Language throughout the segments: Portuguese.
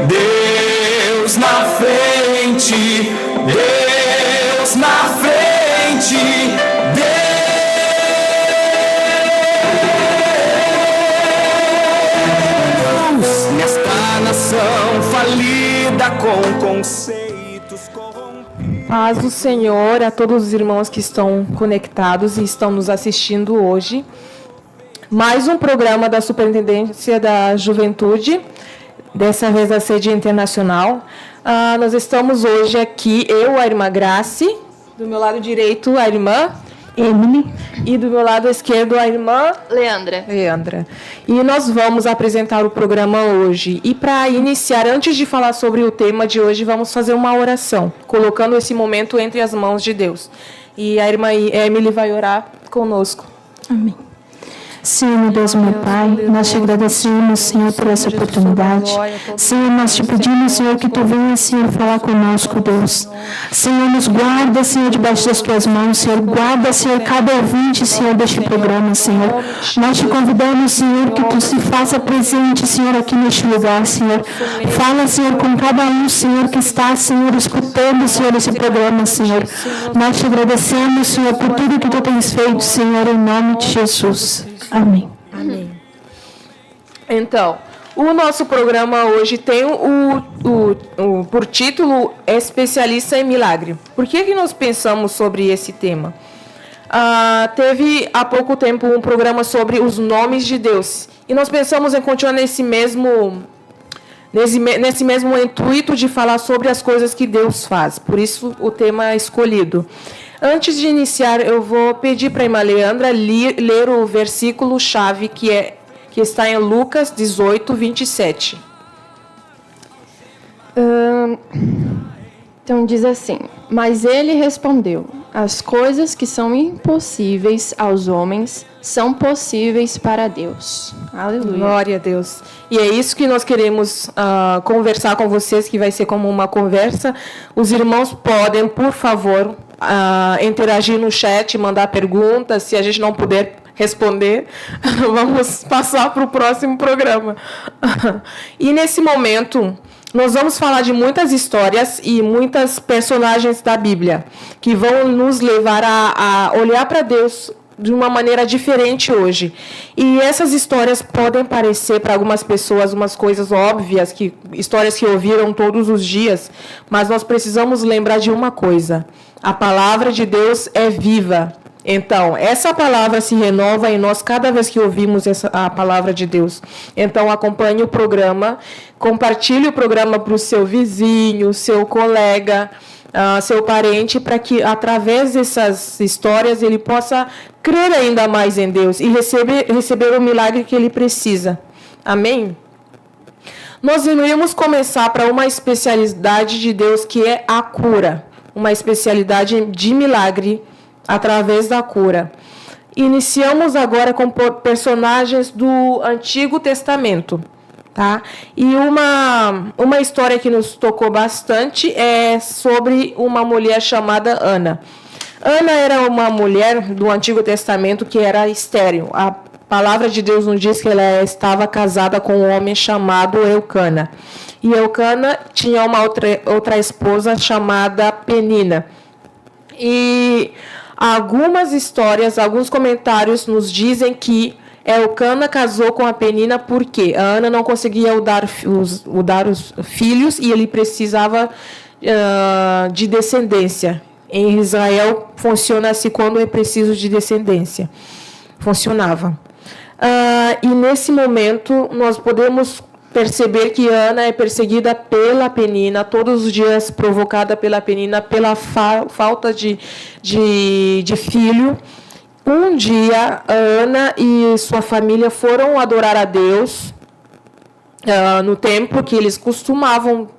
Deus na frente, Deus na frente, Deus nesta nação falida com conceitos corrompidos. Paz do Senhor a todos os irmãos que estão conectados e estão nos assistindo hoje. Mais um programa da Superintendência da Juventude, dessa vez da sede internacional. Nós estamos hoje aqui, eu, a irmã Grace, do meu lado direito, a irmã Emily, e do meu lado esquerdo, a irmã Leandra. E nós vamos apresentar o programa hoje. E para iniciar, antes de falar sobre o tema de hoje, vamos fazer uma oração, colocando esse momento entre as mãos de Deus. E a irmã Emily vai orar conosco. Amém. Senhor, meu Deus, meu Pai, nós te agradecemos, Senhor, por essa oportunidade. Senhor, nós te pedimos, Senhor, que Tu venhas, Senhor, falar conosco, Deus. Senhor, nos guarda, Senhor, debaixo das Tuas mãos, Senhor. Guarda, Senhor, cada ouvinte, Senhor, deste programa, Senhor. Nós te convidamos, Senhor, que Tu se faça presente, Senhor, aqui neste lugar, Senhor. Fala, Senhor, com cada um, Senhor, que está, Senhor, escutando, Senhor, esse programa, Senhor. Nós te agradecemos, Senhor, por tudo que Tu tens feito, Senhor, em nome de Jesus. Amém. Amém. Então, o nosso programa hoje tem por título Especialista em Milagre. Por que nós pensamos sobre esse tema? Teve há pouco tempo um programa sobre os nomes de Deus. E nós pensamos em continuar nesse mesmo intuito de falar sobre as coisas que Deus faz. Por isso, o tema escolhido. Antes de iniciar, eu vou pedir para a irmã Leandra ler o versículo-chave que está em Lucas 18, 27. Então diz assim: mas ele respondeu: as coisas que são impossíveis aos homens são possíveis para Deus. Aleluia. Glória a Deus. E é isso que nós queremos conversar com vocês, que vai ser como uma conversa. Os irmãos podem, por favor, interagir no chat, mandar perguntas. Se a gente não puder responder, vamos passar para o próximo programa. E nesse momento, nós vamos falar de muitas histórias e muitas personagens da Bíblia que vão nos levar a olhar para Deus de uma maneira diferente hoje. E essas histórias podem parecer para algumas pessoas umas coisas óbvias, histórias que ouviram todos os dias, mas nós precisamos lembrar de uma coisa: a palavra de Deus é viva. Então, essa palavra se renova em nós cada vez que ouvimos a palavra de Deus. Então, acompanhe o programa, compartilhe o programa para o seu vizinho, seu colega, seu parente, para que, através dessas histórias, ele possa crer ainda mais em Deus e receber o milagre que ele precisa. Amém? Nós iremos começar para uma especialidade de Deus, que é a cura. Uma especialidade de milagre através da cura. Iniciamos agora com personagens do Antigo Testamento. Tá? E uma história que nos tocou bastante é sobre uma mulher chamada Ana. Ana era uma mulher do Antigo Testamento que era estéril. A palavra de Deus nos diz que ela estava casada com um homem chamado Eucana. E Eucana tinha uma outra esposa chamada Penina. E algumas histórias, alguns comentários nos dizem que Eucana casou com a Penina porque a Ana não conseguia dar os filhos e ele precisava de descendência. Em Israel funciona assim quando é preciso de descendência. Funcionava. E nesse momento nós podemos perceber que Ana é perseguida pela Penina, todos os dias provocada pela Penina, pela falta de filho. Um dia, Ana e sua família foram adorar a Deus no templo, que eles costumavam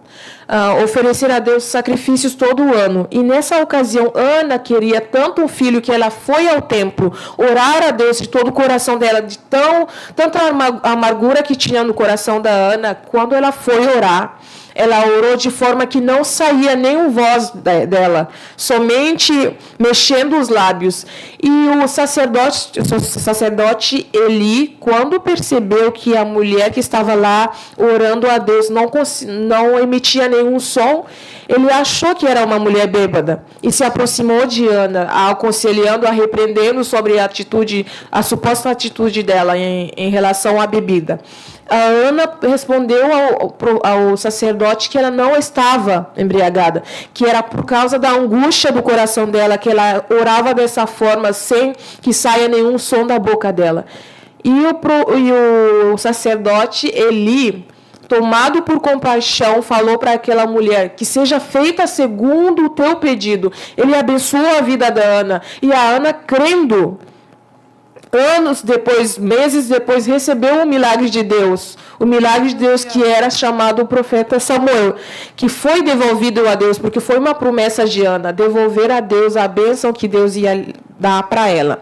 oferecer a Deus sacrifícios todo ano. E nessa ocasião, Ana queria tanto um filho que ela foi ao templo orar a Deus de todo o coração dela, de tanta amargura que tinha no coração da Ana. Quando ela foi orar, ela orou de forma que não saía nenhum voz dela, somente mexendo os lábios. E o sacerdote Eli, quando percebeu que a mulher que estava lá orando a Deus não emitia nenhum som, ele achou que era uma mulher bêbada e se aproximou de Ana, a aconselhando, a repreendendo sobre a suposta atitude dela em relação à bebida. A Ana respondeu ao sacerdote que ela não estava embriagada, que era por causa da angústia do coração dela, que ela orava dessa forma, sem que saia nenhum som da boca dela. E o sacerdote Eli, tomado por compaixão, falou para aquela mulher que seja feita segundo o teu pedido. Ele abençoou a vida da Ana. E a Ana, crendo, meses depois, recebeu o milagre de Deus. O milagre de Deus que era chamado o profeta Samuel, que foi devolvido a Deus, porque foi uma promessa de Ana, devolver a Deus a bênção que Deus ia dar para ela.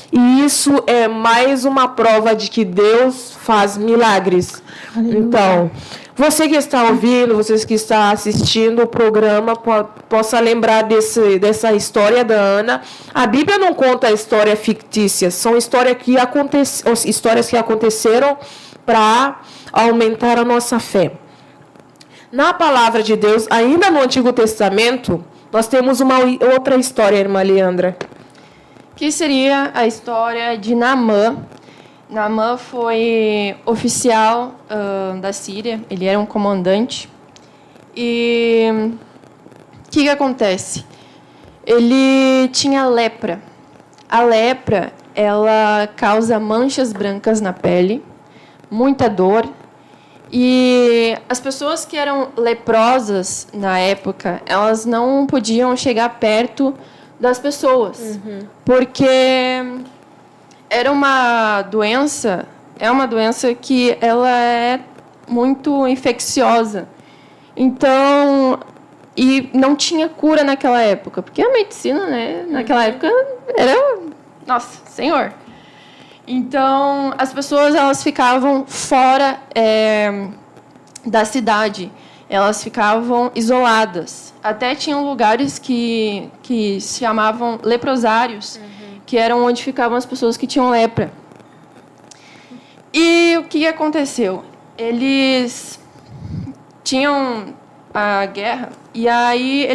E isso é mais uma prova de que Deus faz milagres. Aleluia. Então, você que está ouvindo, vocês que estão assistindo o programa, possa lembrar dessa história da Ana. A Bíblia não conta história fictícia, são histórias que aconteceram para aumentar a nossa fé. Na palavra de Deus, ainda no Antigo Testamento, nós temos uma outra história, irmã Leandra. Que seria a história de Naamã. Naamã foi oficial da Síria, ele era um comandante. E o que acontece? Ele tinha lepra. A lepra, ela causa manchas brancas na pele, muita dor. E as pessoas que eram leprosas na época, elas não podiam chegar perto das pessoas, porque era uma doença que ela é muito infecciosa. Então, e não tinha cura naquela época, porque a medicina, né, naquela época era, nossa, Senhor. Então, as pessoas elas ficavam fora da cidade. Elas ficavam isoladas. Até tinham lugares que se chamavam leprosários, que eram onde ficavam as pessoas que tinham lepra. E o que aconteceu? Eles tinham a guerra, e aí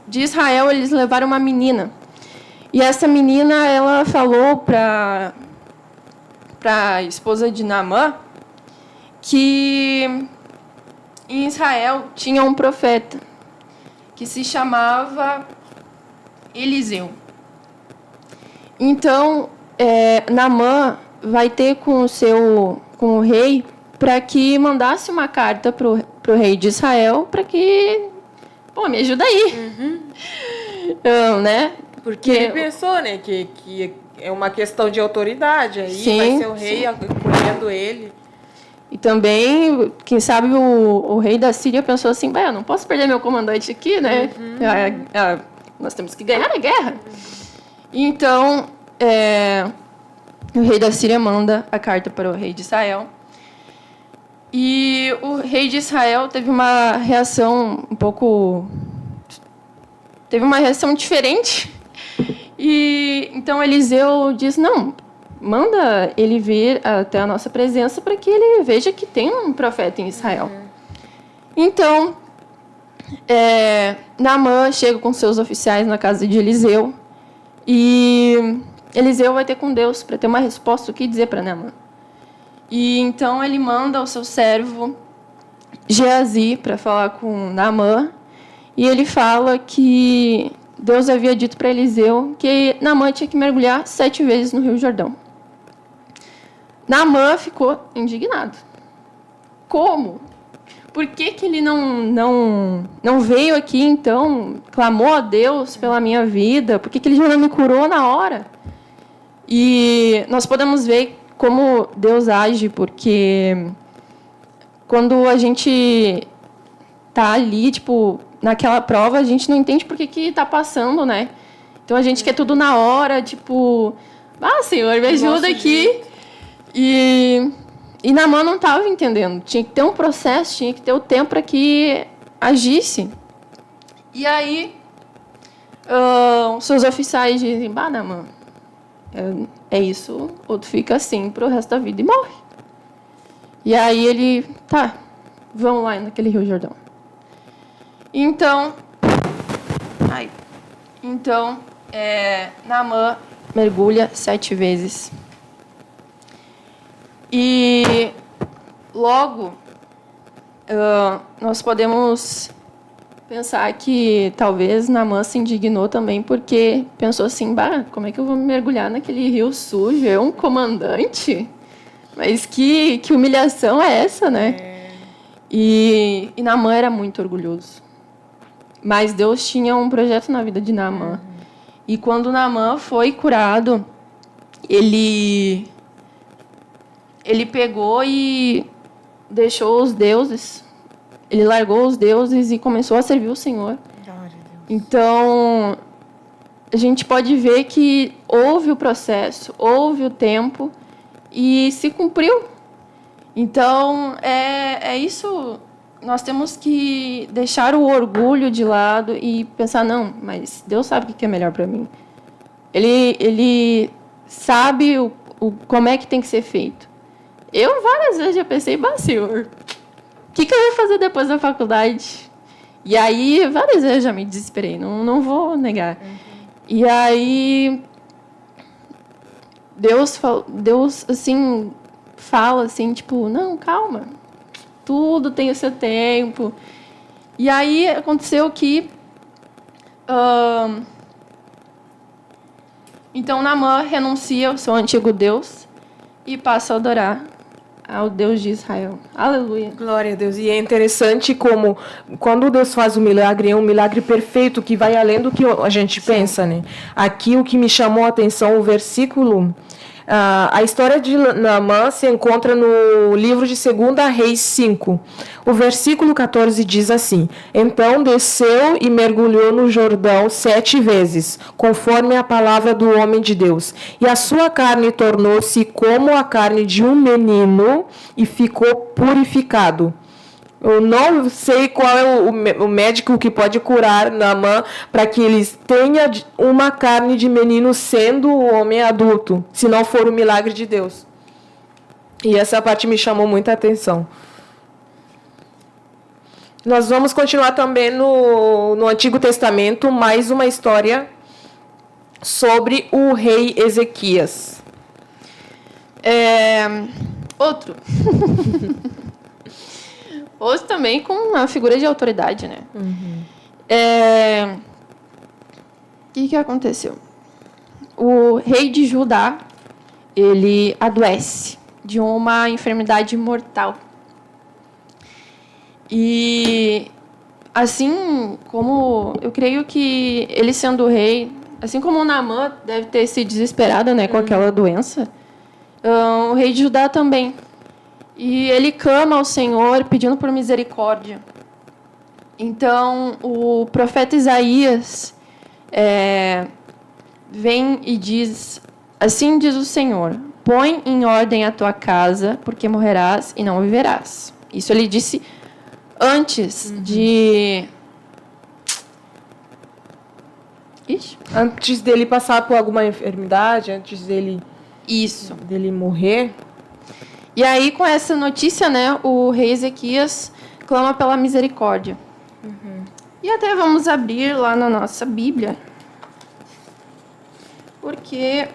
de Israel, eles levaram uma menina. E essa menina, ela falou para a esposa de Naamã que em Israel tinha um profeta que se chamava Eliseu. Então, Naamã vai ter com o rei para que mandasse uma carta para o rei de Israel para que, me ajuda aí. Né? Porque ele pensou, né, que é uma questão de autoridade, aí sim, vai ser o rei acolhendo ele. E também, quem sabe, o rei da Síria pensou assim, eu não posso perder meu comandante aqui, né? Nós temos que ganhar a guerra. Então, o rei da Síria manda a carta para o rei de Israel. E o rei de Israel teve uma reação teve uma reação diferente. E então Eliseu diz, não, manda ele vir até a nossa presença para que ele veja que tem um profeta em Israel. Então, Naamã chega com seus oficiais na casa de Eliseu e Eliseu vai ter com Deus para ter uma resposta o que dizer para Naamã. E então ele manda o seu servo Geazi para falar com Naamã e ele fala que Deus havia dito para Eliseu que Naamã tinha que mergulhar 7 vezes no Rio Jordão. Naamã ficou indignado. Como? Por que ele não veio aqui, então, clamou a Deus pela minha vida? Por que ele já não me curou na hora? E nós podemos ver como Deus age, porque quando a gente está ali, naquela prova, a gente não entende por que está passando, né? Então, a gente quer tudo na hora, Senhor, me ajuda aqui. E E Naamã não estava entendendo. Tinha que ter um processo, tinha que ter o tempo para que agisse. E aí, seus oficiais dizem, Naamã, é isso, ou tu fica assim pro resto da vida e morre. E aí ele, tá, vamos lá naquele Rio Jordão. Então, Naamã mergulha 7 vezes. E logo, nós podemos pensar que talvez Naamã se indignou também porque pensou assim, como é que eu vou mergulhar naquele rio sujo? Eu, um comandante? Mas que humilhação é essa, né? E Naamã era muito orgulhoso. Mas Deus tinha um projeto na vida de Naamã. E quando Naamã foi curado, ele pegou e deixou os deuses. Ele largou os deuses e começou a servir o Senhor. Então, a gente pode ver que houve o processo, houve o tempo e se cumpriu. Então, é isso. Nós temos que deixar o orgulho de lado e pensar, não, mas Deus sabe o que é melhor para mim. Ele sabe como é que tem que ser feito. Eu várias vezes já pensei, Senhor, o que eu vou fazer depois da faculdade? E aí, várias vezes eu já me desesperei, não vou negar. E aí, Deus assim, fala assim, tipo, não, calma, tudo tem o seu tempo. E aí, aconteceu que... então, Naamã renuncia ao seu antigo Deus e passa a adorar ao Deus de Israel. Aleluia. Glória a Deus. E é interessante como, quando Deus faz um milagre, é um milagre perfeito, que vai além do que a gente pensa, né? Aqui, o que me chamou a atenção, o versículo... a história de Naamã se encontra no livro de 2 Reis 5. O versículo 14 diz assim: Então desceu e mergulhou no Jordão 7 vezes, conforme a palavra do homem de Deus. E a sua carne tornou-se como a carne de um menino e ficou purificado. Eu não sei qual é o médico que pode curar Naamã para que eles tenham uma carne de menino sendo o homem adulto, se não for o milagre de Deus. E essa parte me chamou muita atenção. Nós vamos continuar também no Antigo Testamento, mais uma história sobre o rei Ezequias. Outro. Hoje também com uma figura de autoridade, né? O que aconteceu? O rei de Judá, ele adoece de uma enfermidade mortal. E assim como eu creio que ele sendo rei, assim como o Naamã deve ter se desesperado, né, com aquela doença, o rei de Judá também. E ele clama ao Senhor pedindo por misericórdia. Então, o profeta Isaías vem e diz, assim diz o Senhor, põe em ordem a tua casa, porque morrerás e não viverás. Isso ele disse antes de... Antes dele passar por alguma enfermidade, antes dele morrer. E aí, com essa notícia, né, o rei Ezequias clama pela misericórdia. E até vamos abrir lá na nossa Bíblia, porque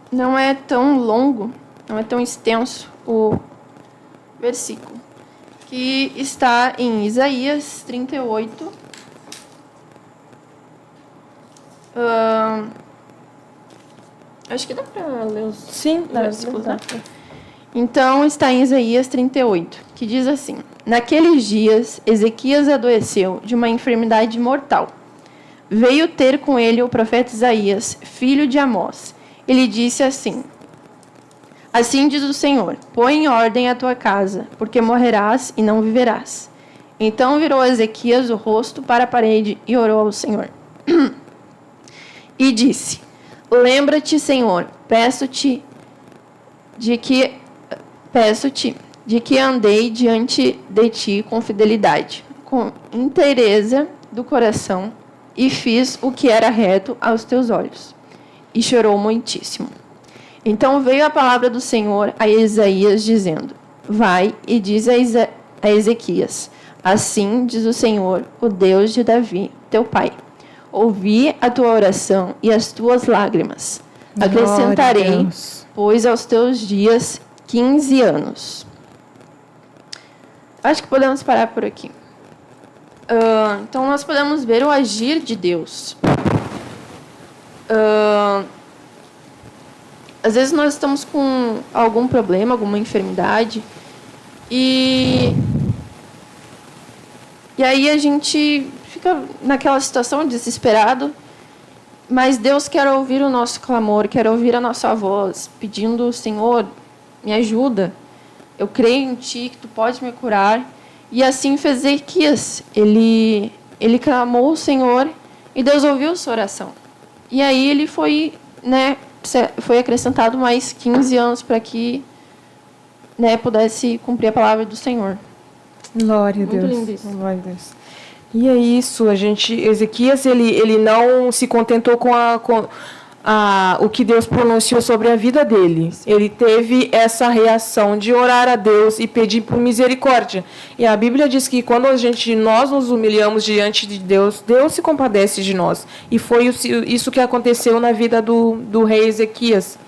não é tão longo, não é tão extenso o versículo, que está em Isaías 38. Acho que dá para ler os versículos, né? Então, está em Isaías 38, que diz assim: Naqueles dias, Ezequias adoeceu de uma enfermidade mortal. Veio ter com ele o profeta Isaías, filho de Amós. Ele disse assim: Assim diz o Senhor, põe em ordem a tua casa, porque morrerás e não viverás. Então virou Ezequias o rosto para a parede e orou ao Senhor. E disse: Lembra-te, Senhor, peço-te de que andei diante de ti com fidelidade, com inteireza do coração, e fiz o que era reto aos teus olhos. E chorou muitíssimo. Então veio a palavra do Senhor a Isaías, dizendo: Vai e diz a Ezequias: Assim diz o Senhor, o Deus de Davi, teu pai: Ouvi a tua oração e as tuas lágrimas. Acrescentarei, pois, aos teus dias 15 anos. Acho que podemos parar por aqui. Então, nós podemos ver o agir de Deus. Às vezes, nós estamos com algum problema, alguma enfermidade, e aí a gente fica naquela situação desesperado, mas Deus quer ouvir o nosso clamor, quer ouvir a nossa voz, pedindo: Senhor, me ajuda, eu creio em Ti, que Tu pode me curar. E assim fez Ezequias. Ele clamou o Senhor e Deus ouviu sua oração. E aí ele foi acrescentado mais 15 anos para que pudesse cumprir a palavra do Senhor. Glória a Deus. Muito lindo isso. Glória a Deus. E é isso, Ezequias, ele não se contentou com o que Deus pronunciou sobre a vida dele. Ele teve essa reação de orar a Deus e pedir por misericórdia. E a Bíblia diz que quando nós nos humilhamos diante de Deus, Deus se compadece de nós. E foi isso que aconteceu na vida do rei Ezequias.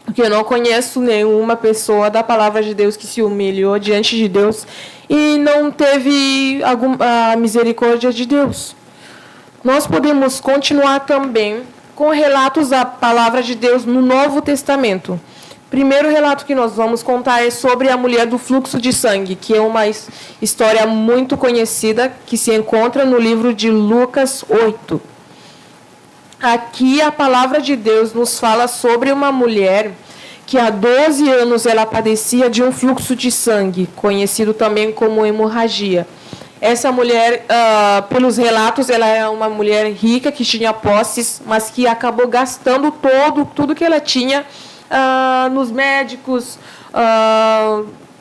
Porque eu não conheço nenhuma pessoa da palavra de Deus que se humilhou diante de Deus e não teve a misericórdia de Deus. Nós podemos continuar também com relatos da palavra de Deus no Novo Testamento. O primeiro relato que nós vamos contar é sobre a mulher do fluxo de sangue, que é uma história muito conhecida, que se encontra no livro de Lucas 8. Aqui a palavra de Deus nos fala sobre uma mulher que há 12 anos ela padecia de um fluxo de sangue, conhecido também como hemorragia. Essa mulher, pelos relatos, ela é uma mulher rica, que tinha posses, mas que acabou gastando tudo que ela tinha nos médicos,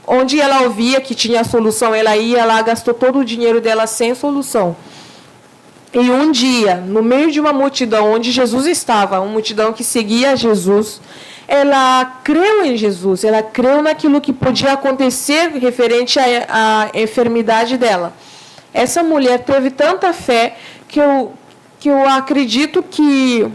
onde ela ouvia que tinha solução, ela ia lá, gastou todo o dinheiro dela sem solução. E um dia, no meio de uma multidão onde Jesus estava, uma multidão que seguia Jesus, ela creu em Jesus, ela creu naquilo que podia acontecer referente à enfermidade dela. Essa mulher teve tanta fé que eu acredito que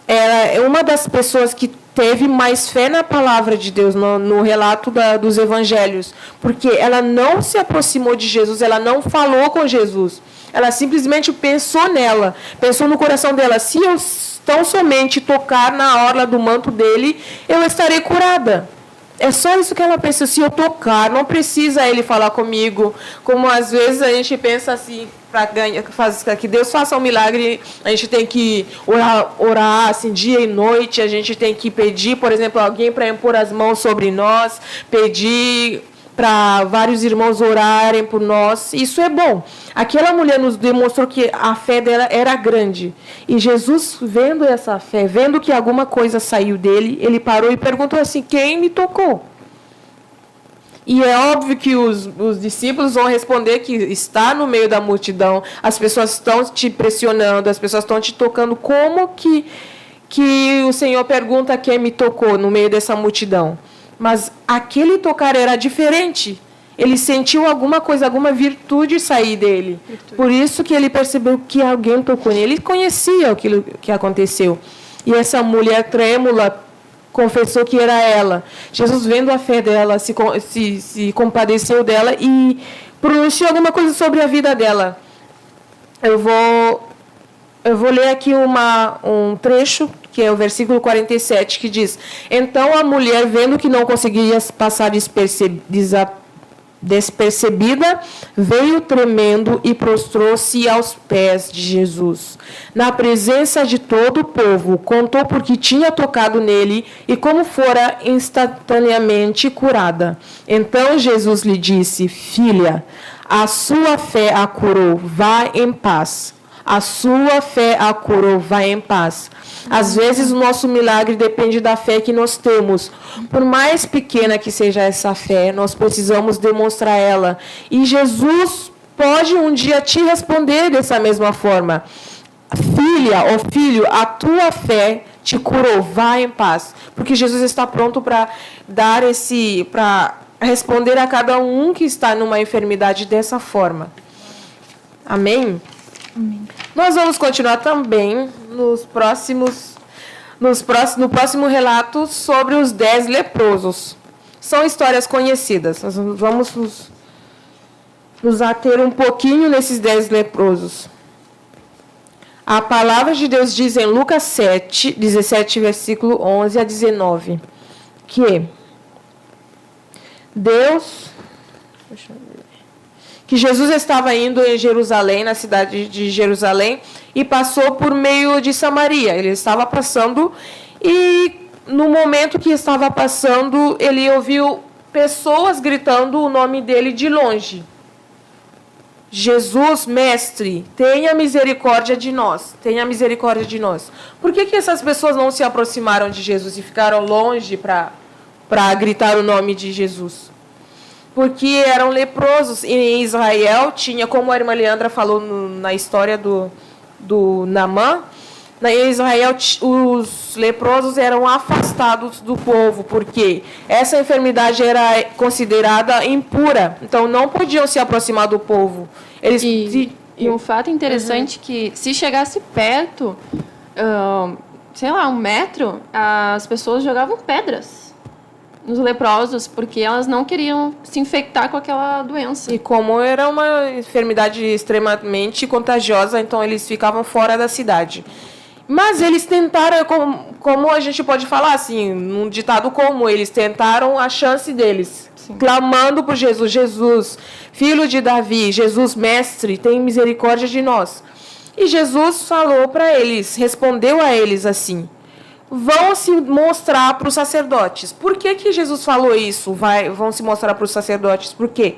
ela é uma das pessoas que teve mais fé na palavra de Deus, no relato dos evangelhos, porque ela não se aproximou de Jesus, ela não falou com Jesus, ela simplesmente pensou nela, pensou no coração dela: se eu tão somente tocar na orla do manto dele, eu estarei curada. É só isso que ela pensa: se eu tocar, não precisa ele falar comigo. Como às vezes a gente pensa assim, para que Deus faça um milagre, a gente tem que orar assim, dia e noite, a gente tem que pedir, por exemplo, alguém para impor as mãos sobre nós, pedir para vários irmãos orarem por nós. Isso é bom. Aquela mulher nos demonstrou que a fé dela era grande. E Jesus, vendo essa fé, vendo que alguma coisa saiu dele, ele parou e perguntou assim: quem me tocou? E é óbvio que os discípulos vão responder que está no meio da multidão, as pessoas estão te pressionando, as pessoas estão te tocando. Como que o Senhor pergunta quem me tocou no meio dessa multidão? Mas aquele tocar era diferente. Ele sentiu alguma coisa, alguma virtude sair dele. Por isso que ele percebeu que alguém tocou nele. Ele conhecia aquilo que aconteceu. E essa mulher trêmula confessou que era ela. Jesus, vendo a fé dela, se compadeceu dela e pronunciou alguma coisa sobre a vida dela. Eu vou ler aqui um trecho, que é o versículo 47, que diz: então a mulher, vendo que não conseguia passar despercebida, veio tremendo e prostrou-se aos pés de Jesus. Na presença de todo o povo, contou por que tinha tocado nele e como fora instantaneamente curada. Então Jesus lhe disse: filha, a sua fé a curou, vá em paz. A sua fé a curou, vai em paz. Às vezes o nosso milagre depende da fé que nós temos. Por mais pequena que seja essa fé, nós precisamos demonstrar ela. E Jesus pode um dia te responder dessa mesma forma. Filha ou filho, a tua fé te curou, vai em paz. Porque Jesus está pronto para para responder a cada um que está numa enfermidade dessa forma. Amém? Amém. Nós vamos continuar também no próximo relato sobre os 10 leprosos. São histórias conhecidas. Nós vamos nos ater um pouquinho nesses 10 leprosos. A palavra de Deus diz em Lucas 7, 17, versículo 11 a 19, que Jesus estava indo em Jerusalém, na cidade de Jerusalém, e passou por meio de Samaria. Ele estava passando e, no momento que estava passando, ele ouviu pessoas gritando o nome dele de longe. Jesus, mestre, tenha misericórdia de nós. Tenha misericórdia de nós. Por que essas pessoas não se aproximaram de Jesus e ficaram longe para gritar o nome de Jesus? Porque eram leprosos. E em Israel tinha, como a irmã Leandra falou na história do Naamã, em Israel os leprosos eram afastados do povo, porque essa enfermidade era considerada impura. Então não podiam se aproximar do povo. E um fato interessante que se chegasse perto, sei lá, 1 metro, as pessoas jogavam pedras nos leprosos, porque elas não queriam se infectar com aquela doença. E como era uma enfermidade extremamente contagiosa, então eles ficavam fora da cidade. Mas eles tentaram, como a gente pode falar assim, num ditado comum, eles tentaram a chance deles, clamando por Jesus. Jesus, filho de Davi, Jesus, mestre, tem misericórdia de nós. E Jesus falou para eles, respondeu a eles assim: vão se mostrar para os sacerdotes. Por que Jesus falou isso? Vão se mostrar para os sacerdotes. Por quê?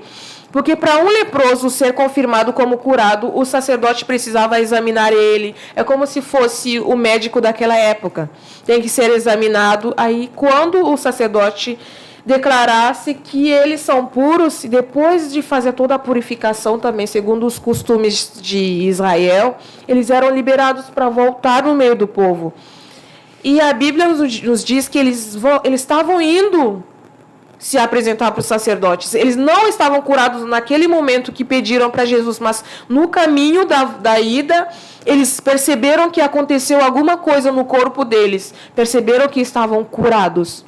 Porque para um leproso ser confirmado como curado, o sacerdote precisava examinar ele. É como se fosse o médico daquela época. Tem que ser examinado. Aí, quando o sacerdote declarasse que eles são puros, e depois de fazer toda a purificação também, segundo os costumes de Israel, eles eram liberados para voltar no meio do povo. E a Bíblia nos diz que eles estavam indo se apresentar para os sacerdotes. Eles não estavam curados naquele momento que pediram para Jesus, mas no caminho da ida, eles perceberam que aconteceu alguma coisa no corpo deles. Perceberam que estavam curados.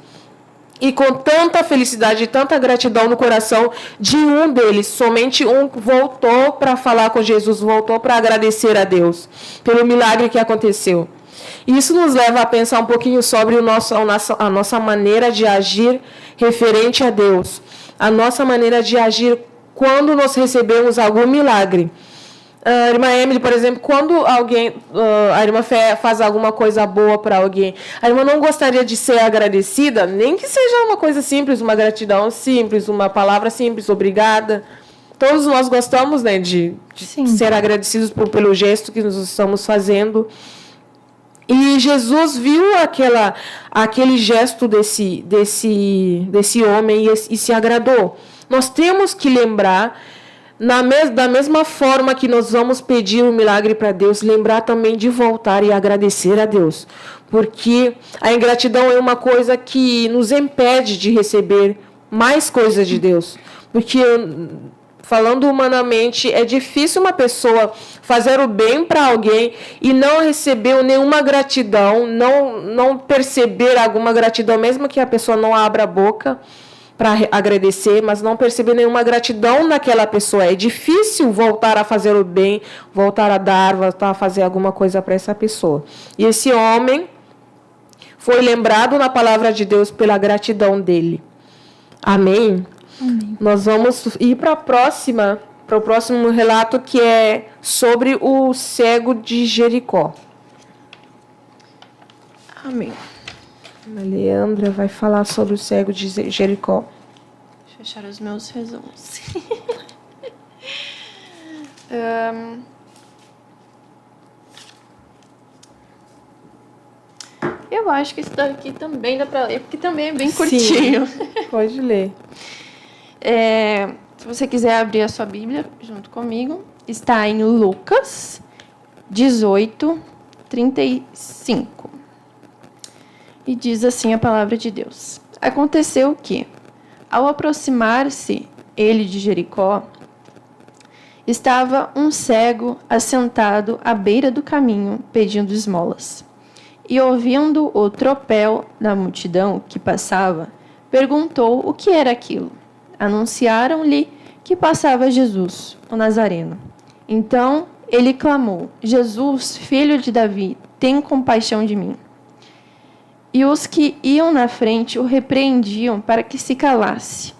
E com tanta felicidade e tanta gratidão no coração de um deles, somente um voltou para falar com Jesus, voltou para agradecer a Deus pelo milagre que aconteceu. Isso nos leva a pensar um pouquinho sobre a nossa maneira de agir referente a Deus. A nossa maneira de agir quando nós recebemos algum milagre. A irmã Emily, por exemplo, quando a irmã Fé faz alguma coisa boa para alguém, a irmã não gostaria de ser agradecida, nem que seja uma coisa simples, uma gratidão simples, uma palavra simples, obrigada. Todos nós gostamos, né, de ser agradecidos pelo gesto que nós estamos fazendo. E Jesus viu aquele gesto desse homem e se agradou. Nós temos que lembrar, da mesma forma que nós vamos pedir um milagre para Deus, lembrar também de voltar e agradecer a Deus. Porque a ingratidão é uma coisa que nos impede de receber mais coisas de Deus. Porque, falando humanamente, é difícil uma pessoa fazer o bem para alguém e não receber nenhuma gratidão, não perceber alguma gratidão, mesmo que a pessoa não abra a boca para agradecer, mas não perceber nenhuma gratidão naquela pessoa. É difícil voltar a fazer o bem, voltar a dar, voltar a fazer alguma coisa para essa pessoa. E esse homem foi lembrado na palavra de Deus pela gratidão dele. Amém? Amém. Nós vamos ir para o próximo relato, que é sobre o cego de Jericó. Amém. A Leandra vai falar sobre o cego de Jericó. Deixa eu fechar os meus resumos. Eu acho que isso daqui também dá para ler, porque também é bem curtinho. Sim, pode ler. Se você quiser abrir a sua Bíblia junto comigo, está em Lucas 18, 35. E diz assim a palavra de Deus. Aconteceu que, ao aproximar-se ele de Jericó, estava um cego assentado à beira do caminho, pedindo esmolas. E, ouvindo o tropel da multidão que passava, perguntou o que era aquilo. Anunciaram-lhe que passava Jesus, o Nazareno. Então ele clamou: Jesus, filho de Davi, tem compaixão de mim. E os que iam na frente o repreendiam para que se calasse.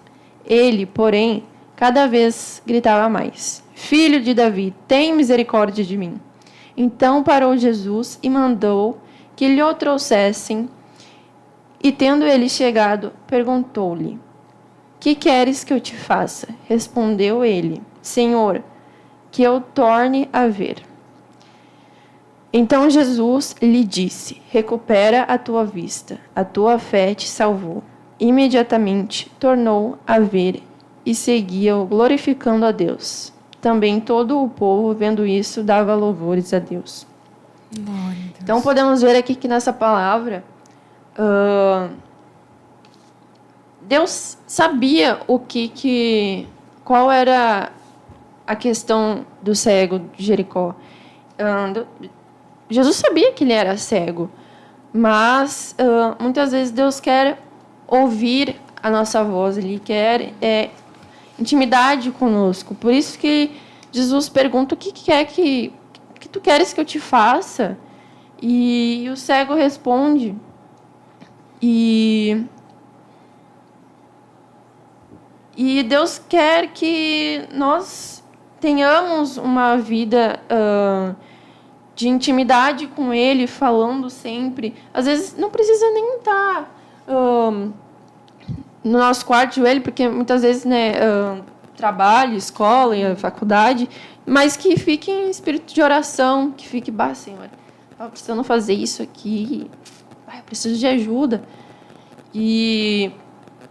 Ele, porém, cada vez gritava mais: Filho de Davi, tem misericórdia de mim. Então parou Jesus e mandou que lhe o trouxessem. E, tendo ele chegado, perguntou-lhe: Que queres que eu te faça? Respondeu ele: Senhor, que eu torne a ver. Então Jesus lhe disse: Recupera a tua vista, a tua fé te salvou. Imediatamente tornou a ver e seguia-o, glorificando a Deus. Também todo o povo, vendo isso, dava louvores a Deus. Então podemos ver aqui que nessa palavra, Deus sabia qual era a questão do cego de Jericó. Jesus sabia que ele era cego, mas muitas vezes Deus quer ouvir a nossa voz, Ele quer intimidade conosco. Por isso que Jesus pergunta: o que tu queres que eu te faça? E o cego responde. E Deus quer que nós tenhamos uma vida de intimidade com Ele, falando sempre. Às vezes não precisa nem estar no nosso quarto de joelho, porque muitas vezes, trabalho, escola, faculdade, mas que fique em espírito de oração, que fique: Senhor, eu preciso fazer isso aqui, eu preciso de ajuda. E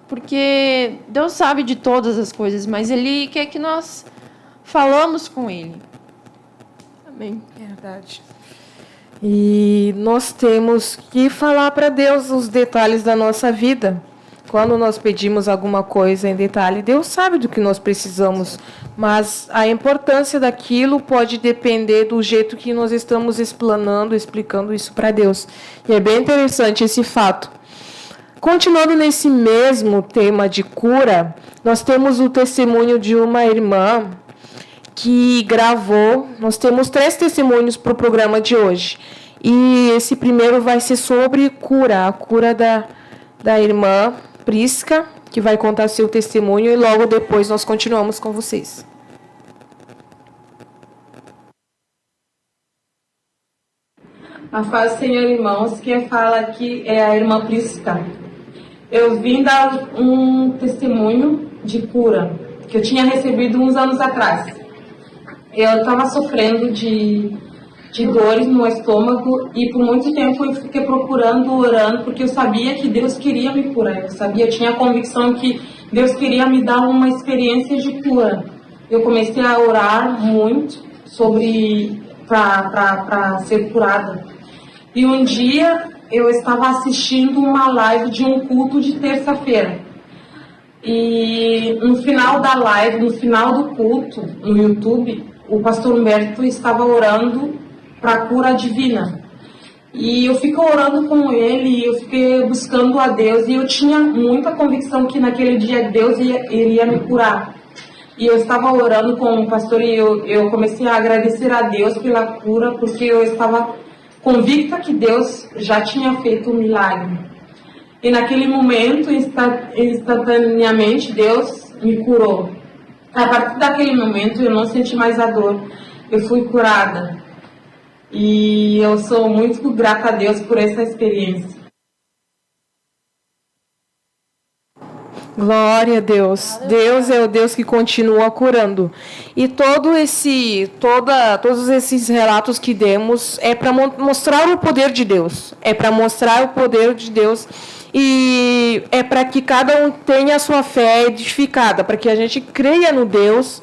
porque Deus sabe de todas as coisas, mas Ele quer que nós falamos com Ele. Amém. Verdade. E nós temos que falar para Deus os detalhes da nossa vida. Quando nós pedimos alguma coisa em detalhe, Deus sabe do que nós precisamos, mas a importância daquilo pode depender do jeito que nós estamos explicando isso para Deus. E é bem interessante esse fato. Continuando nesse mesmo tema de cura, nós temos o testemunho de uma irmã que gravou. Nós temos 3 testemunhos para o programa de hoje. E esse primeiro vai ser sobre cura, a cura da irmã Prisca, que vai contar seu testemunho, e logo depois nós continuamos com vocês. A paz, Senhor, irmãos. Quem fala aqui é a irmã Prisca. Eu vim dar um testemunho de cura que eu tinha recebido uns anos atrás. Eu estava sofrendo de dores no estômago e por muito tempo eu fiquei procurando, orando, porque eu sabia que Deus queria me curar. Eu tinha a convicção que Deus queria me dar uma experiência de cura. Eu comecei a orar muito para ser curada. E um dia eu estava assistindo uma live de um culto de terça-feira. E no final da live, no final do culto, no YouTube, o pastor Humberto estava orando para a cura divina. E eu fiquei orando com ele, eu fiquei buscando a Deus, e eu tinha muita convicção que naquele dia Deus iria me curar. E eu estava orando com o pastor e eu comecei a agradecer a Deus pela cura, porque eu estava convicta que Deus já tinha feito um milagre. E naquele momento, instantaneamente, Deus me curou. A partir daquele momento, eu não senti mais a dor. Eu fui curada. E eu sou muito grata a Deus por essa experiência. Glória a Deus. Deus é o Deus que continua curando. E todos esses relatos que demos é para mostrar o poder de Deus. É para mostrar o poder de Deus. E é para que cada um tenha a sua fé edificada, para que a gente creia no Deus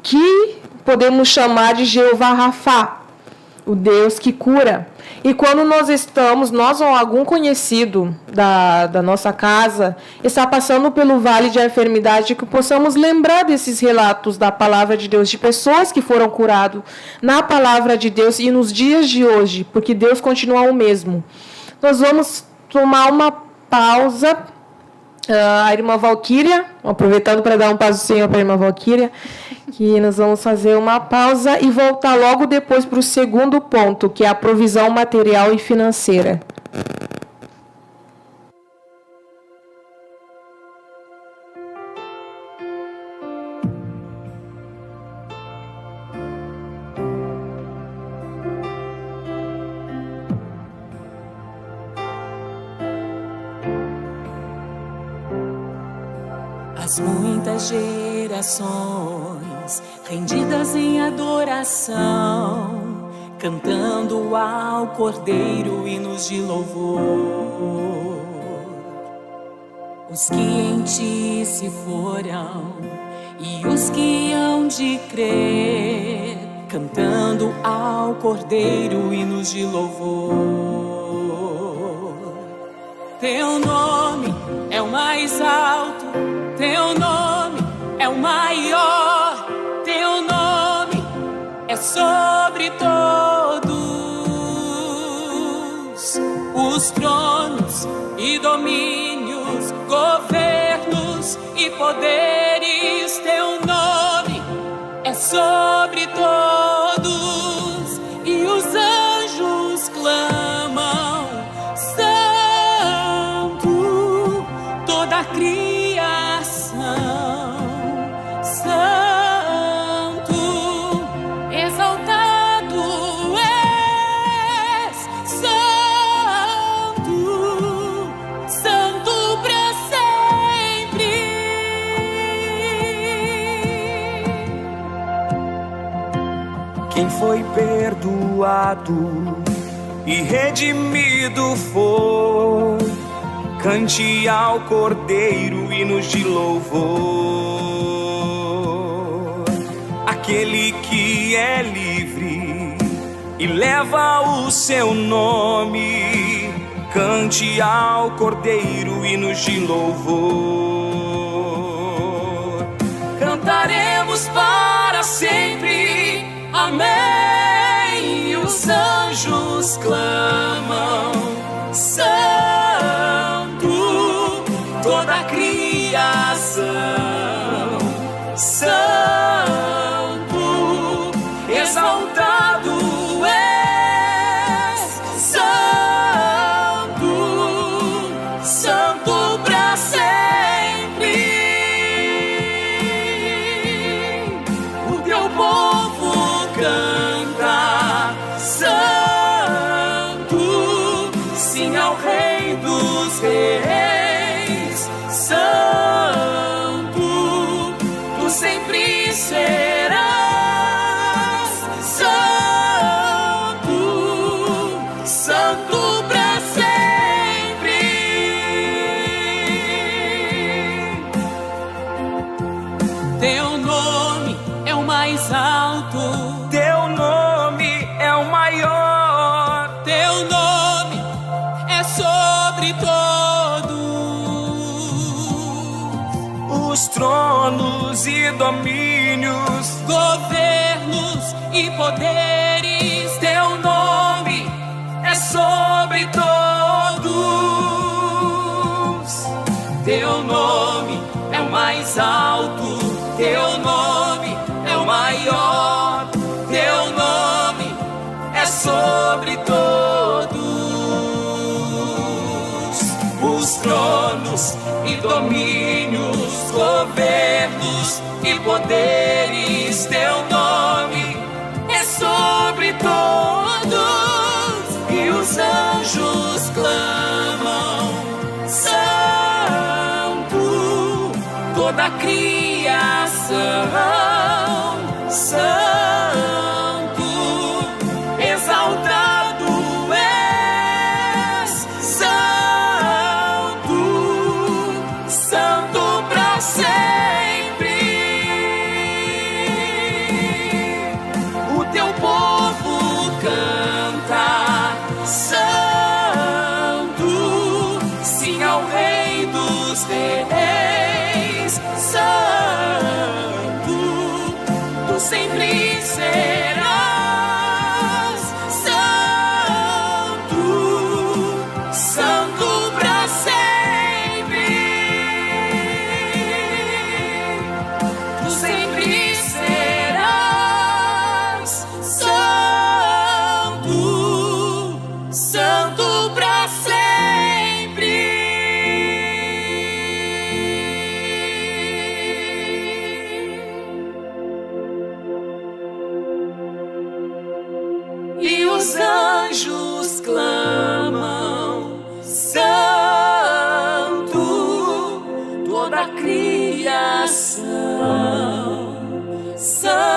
que podemos chamar de Jeová Rafá, o Deus que cura. E quando nós ou algum conhecido da nossa casa está passando pelo vale de enfermidade, que possamos lembrar desses relatos da palavra de Deus, de pessoas que foram curadas na palavra de Deus e nos dias de hoje, porque Deus continua o mesmo. Nós vamos tomar uma pausa. A irmã Valquíria, aproveitando para dar um passeio para a irmã Valquíria, que nós vamos fazer uma pausa e voltar logo depois para o segundo ponto, que é a provisão material e financeira. As muitas gerações rendidas em adoração, cantando ao Cordeiro hinos de louvor. Os que em ti se foram e os que hão de crer, cantando ao Cordeiro hinos de louvor. Teu nome é o mais alto, teu nome é o maior, teu nome é sobre todos os tronos e domínios, governos e poderes. Teu nome é sobre todos e os anjos clamam: Santo, toda a criação, Santo, exaltado és, Santo, Santo para sempre. Quem foi perdoado e redimido for, cante ao Cordeiro hinos de louvor. Aquele que é livre e leva o seu nome, cante ao Cordeiro hinos de louvor. Cantaremos para sempre, amém. E os anjos clamam: Santo, toda a criação, Santo, exaltado és, Santo, Santo para sempre. O teu povo canta: Santo, sim ao Rei dos Reis, Santo, tu sempre serás, Santo, Santo para sempre. Teu nome é o mais alto, Teu nome é o maior, teu nome é sobre todos os tronos e domínios, governos e poderes. teu nome é sobre todos. Teu nome é o mais alto, teu nome é o maior, teu nome é sobre todos os tronos e domínios, governos e poderes. Teu nome é sobre todos e os anjos clamam: Santo, toda a criação. Santo, exaltado és, Santo, Santo para sempre. O teu povo canta, Santo, sim ao Rei dos Reis, Santo, tu sempre serás Santo, Santo para sempre. Tu sempre serás Santo, Santo para e os anjos clamam, Santo, toda a criação, Santo,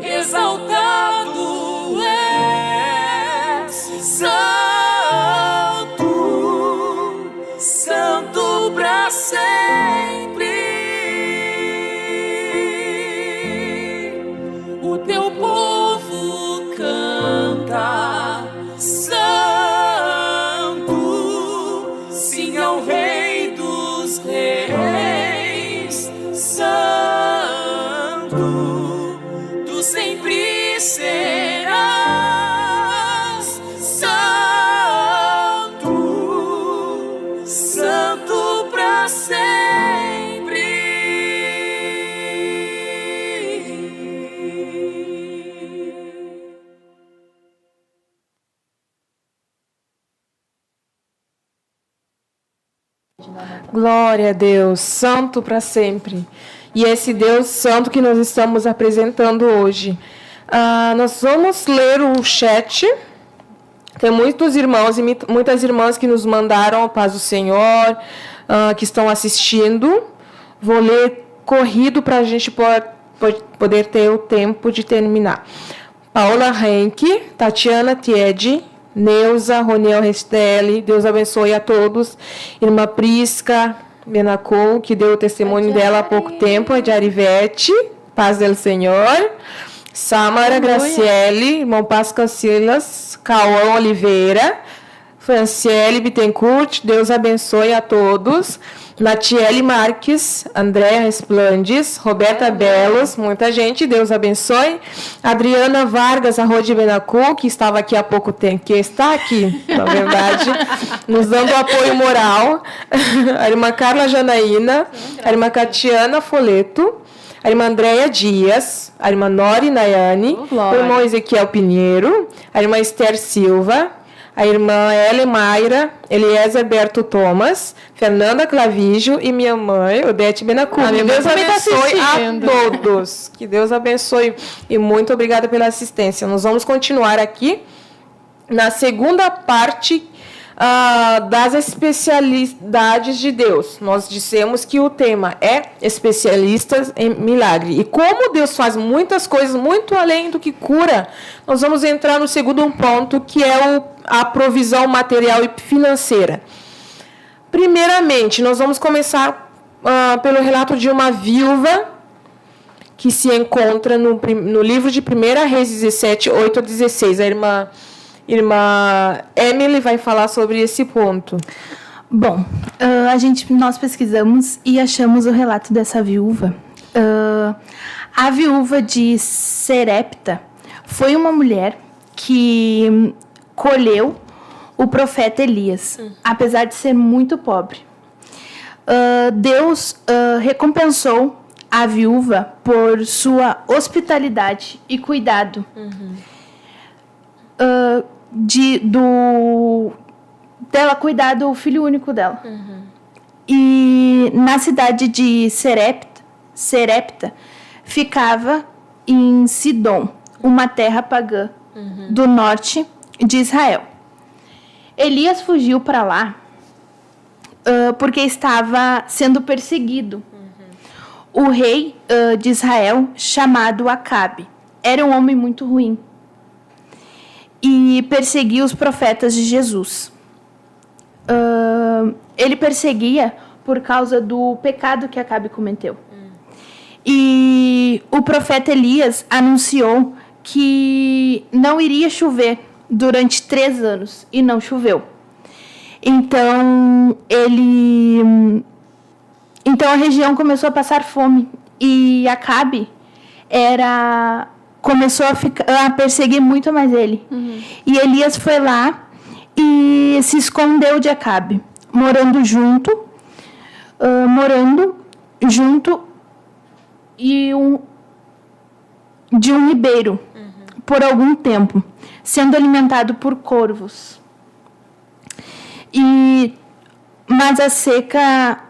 exaltado és, Santo, Santo para sempre. O teu povo canta, Santo, sim ao Rei dos Reis, Santo, tu sempre serás Santo, Santo para Glória a Deus, santo para sempre. E esse Deus santo que nós estamos apresentando hoje. Nós vamos ler o chat. Tem muitos irmãos e muitas irmãs que nos mandaram a paz do Senhor, que estão assistindo. Vou ler corrido para a gente poder ter o tempo de terminar. Paola Henke, Tatiana Tiede, Neuza, Roniel Restelli, Deus abençoe a todos. Irmã Prisca Benacol, que deu o testemunho dela há pouco tempo, a de Arivete, paz do Senhor. Samara Graciele, irmão Pascal Silas, Cauã Oliveira, Franciele Bittencourt, Deus abençoe a todos. Natiele Marques, Andréa Resplandes, Roberta Belos, muita gente, Deus abençoe. Adriana Vargas, a de Benacu, que estava aqui há pouco tempo, que está aqui, na verdade, nos dando apoio moral. A irmã Carla Janaína, a irmã Catiana Foleto, a irmã Andréia Dias, a irmã Nori Nayane, o irmão Ezequiel Pinheiro, a irmã Esther Silva, a irmã Ellen Mayra, Eliezer Berto Thomas, Fernanda Clavijo e minha mãe, Odete Benacu. Que Deus abençoe a todos. Que Deus abençoe. E muito obrigada pela assistência. Nós vamos continuar aqui na segunda parte das especialidades de Deus. Nós dissemos que o tema é especialistas em milagre. E como Deus faz muitas coisas muito além do que cura, nós vamos entrar no segundo ponto, que é a provisão material e financeira. Primeiramente, nós vamos começar pelo relato de uma viúva que se encontra no livro de 1 Reis 17, 8 a 16. A irmã Emily vai falar sobre esse ponto. Bom, nós pesquisamos e achamos o relato dessa viúva. A viúva de Serepta foi uma mulher que colheu o profeta Elias, apesar de ser muito pobre. Deus recompensou a viúva por sua hospitalidade e cuidado. Dela cuidar do filho único dela. E na cidade de Serepta ficava em Sidom, uma terra pagã do norte de Israel. Elias fugiu para lá porque estava sendo perseguido. O rei de Israel, chamado Acabe, era um homem muito ruim e perseguia os profetas de Jesus. Ele perseguia por causa do pecado que Acabe cometeu. E o profeta Elias anunciou que não iria chover durante 3 anos, e não choveu. Então a região começou a passar fome, e Acabe começou a perseguir muito mais ele. E Elias foi lá e se escondeu de Acabe, morando junto de um ribeiro por algum tempo, sendo alimentado por corvos. Mas a seca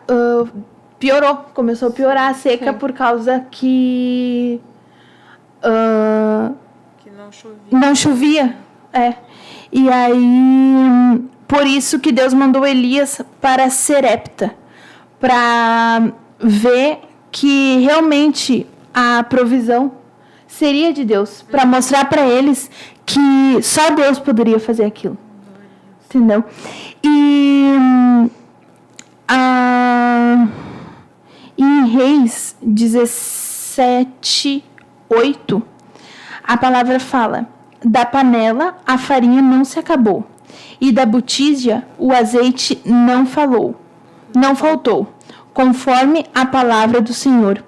piorou, começou a piorar a seca. Sim. Por causa que não chovia. E aí, por isso que Deus mandou Elias para Serepta, para ver que realmente a provisão seria de Deus, para mostrar para eles que só Deus poderia fazer aquilo. Entendeu? E em Reis 17:8, a palavra fala: da panela a farinha não se acabou, e da botija o azeite não faltou, conforme a palavra do Senhor,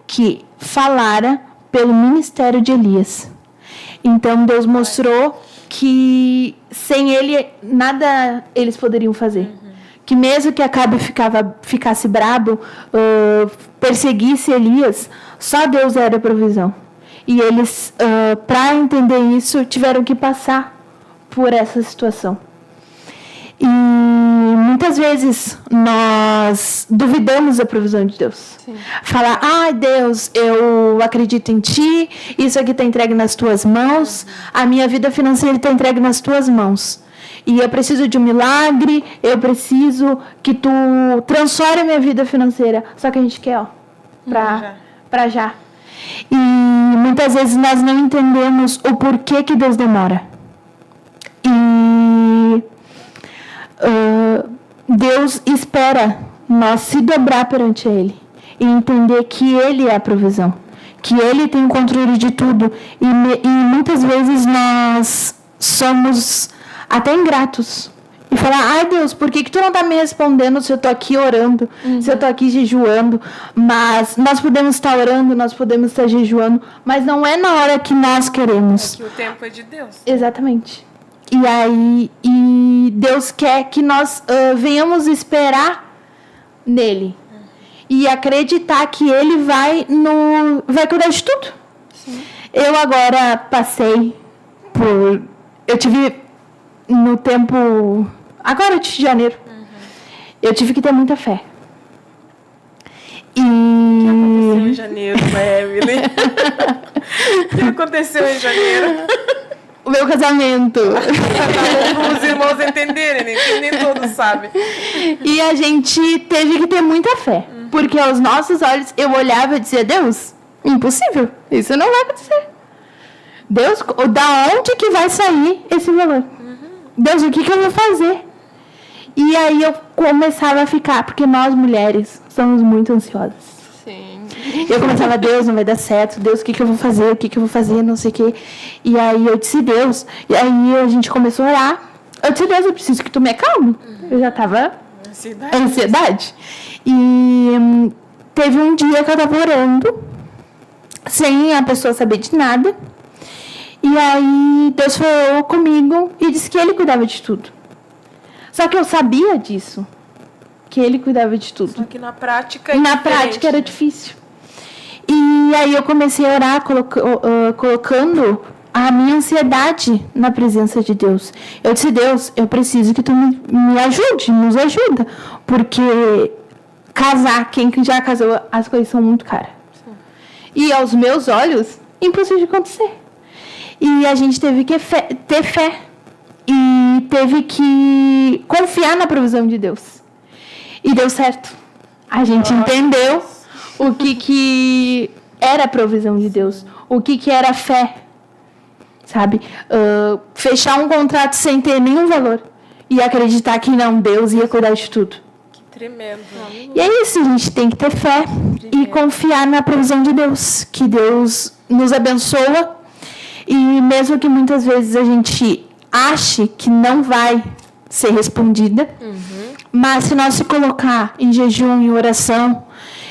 que falara pelo ministério de Elias. Então Deus mostrou que sem ele nada eles poderiam fazer. Que mesmo que Acabe ficasse brabo, perseguisse Elias, só Deus era a provisão. E eles, para entender isso, tiveram que passar por essa situação. E muitas vezes nós duvidamos da provisão de Deus. Sim. Falar: Deus, eu acredito em Ti, isso aqui está entregue nas Tuas mãos, a minha vida financeira está entregue nas Tuas mãos. E eu preciso de um milagre, eu preciso que Tu transforme a minha vida financeira. Só que a gente quer, para já. E muitas vezes nós não entendemos o porquê que Deus demora. E Deus espera nós se dobrar perante Ele e entender que Ele é a provisão, que Ele tem o controle de tudo. E muitas vezes nós somos até ingratos e falar: Deus, por que tu não está me respondendo se eu estou aqui orando, se eu estou aqui jejuando? Mas nós podemos estar orando, nós podemos estar jejuando, mas não é na hora que nós queremos. É que o tempo é de Deus. Exatamente. E Deus quer que nós venhamos esperar nele. E acreditar que ele vai cuidar de tudo. Sim. Eu agora passei por... Eu tive no tempo... Agora de janeiro. Eu tive que ter muita fé. O que aconteceu em janeiro, Emily? O que aconteceu em janeiro? O meu casamento. Para os irmãos entenderem, né? Que nem todos sabem. E a gente teve que ter muita fé. Porque aos nossos olhos, eu olhava e dizia: Deus, impossível. Isso não vai acontecer. Deus, da onde que vai sair esse valor? Deus, o que eu vou fazer? E aí eu começava a ficar, porque nós mulheres somos muito ansiosas. Sim. Eu começava: Deus, não vai dar certo. Deus, o que eu vou fazer? O que eu vou fazer? Não sei o quê. E aí eu disse: Deus. E aí a gente começou a orar. Eu disse: Deus, eu preciso que tu me acalme. Eu já estava... Ansiedade. E teve um dia que eu estava orando, sem a pessoa saber de nada. E aí Deus falou comigo e disse que Ele cuidava de tudo. Só que eu sabia disso, que Ele cuidava de tudo. Só que na prática era difícil. E aí eu comecei a orar colocando a minha ansiedade na presença de Deus. Eu disse: Deus, eu preciso que tu me ajude, nos ajuda. Porque casar, quem já casou, as coisas são muito caras. Sim. E aos meus olhos, impossível de acontecer. E a gente teve que ter fé. E teve que confiar na provisão de Deus. E deu certo. A gente entendeu o que era a provisão de Deus, o que era fé, sabe? Fechar um contrato sem ter nenhum valor e acreditar que não, Deus ia cuidar de tudo. Que tremendo. E é isso, a gente tem que ter fé e confiar na provisão de Deus, que Deus nos abençoa, e mesmo que muitas vezes a gente ache que não vai ser respondida, mas se nós se colocar em jejum, em oração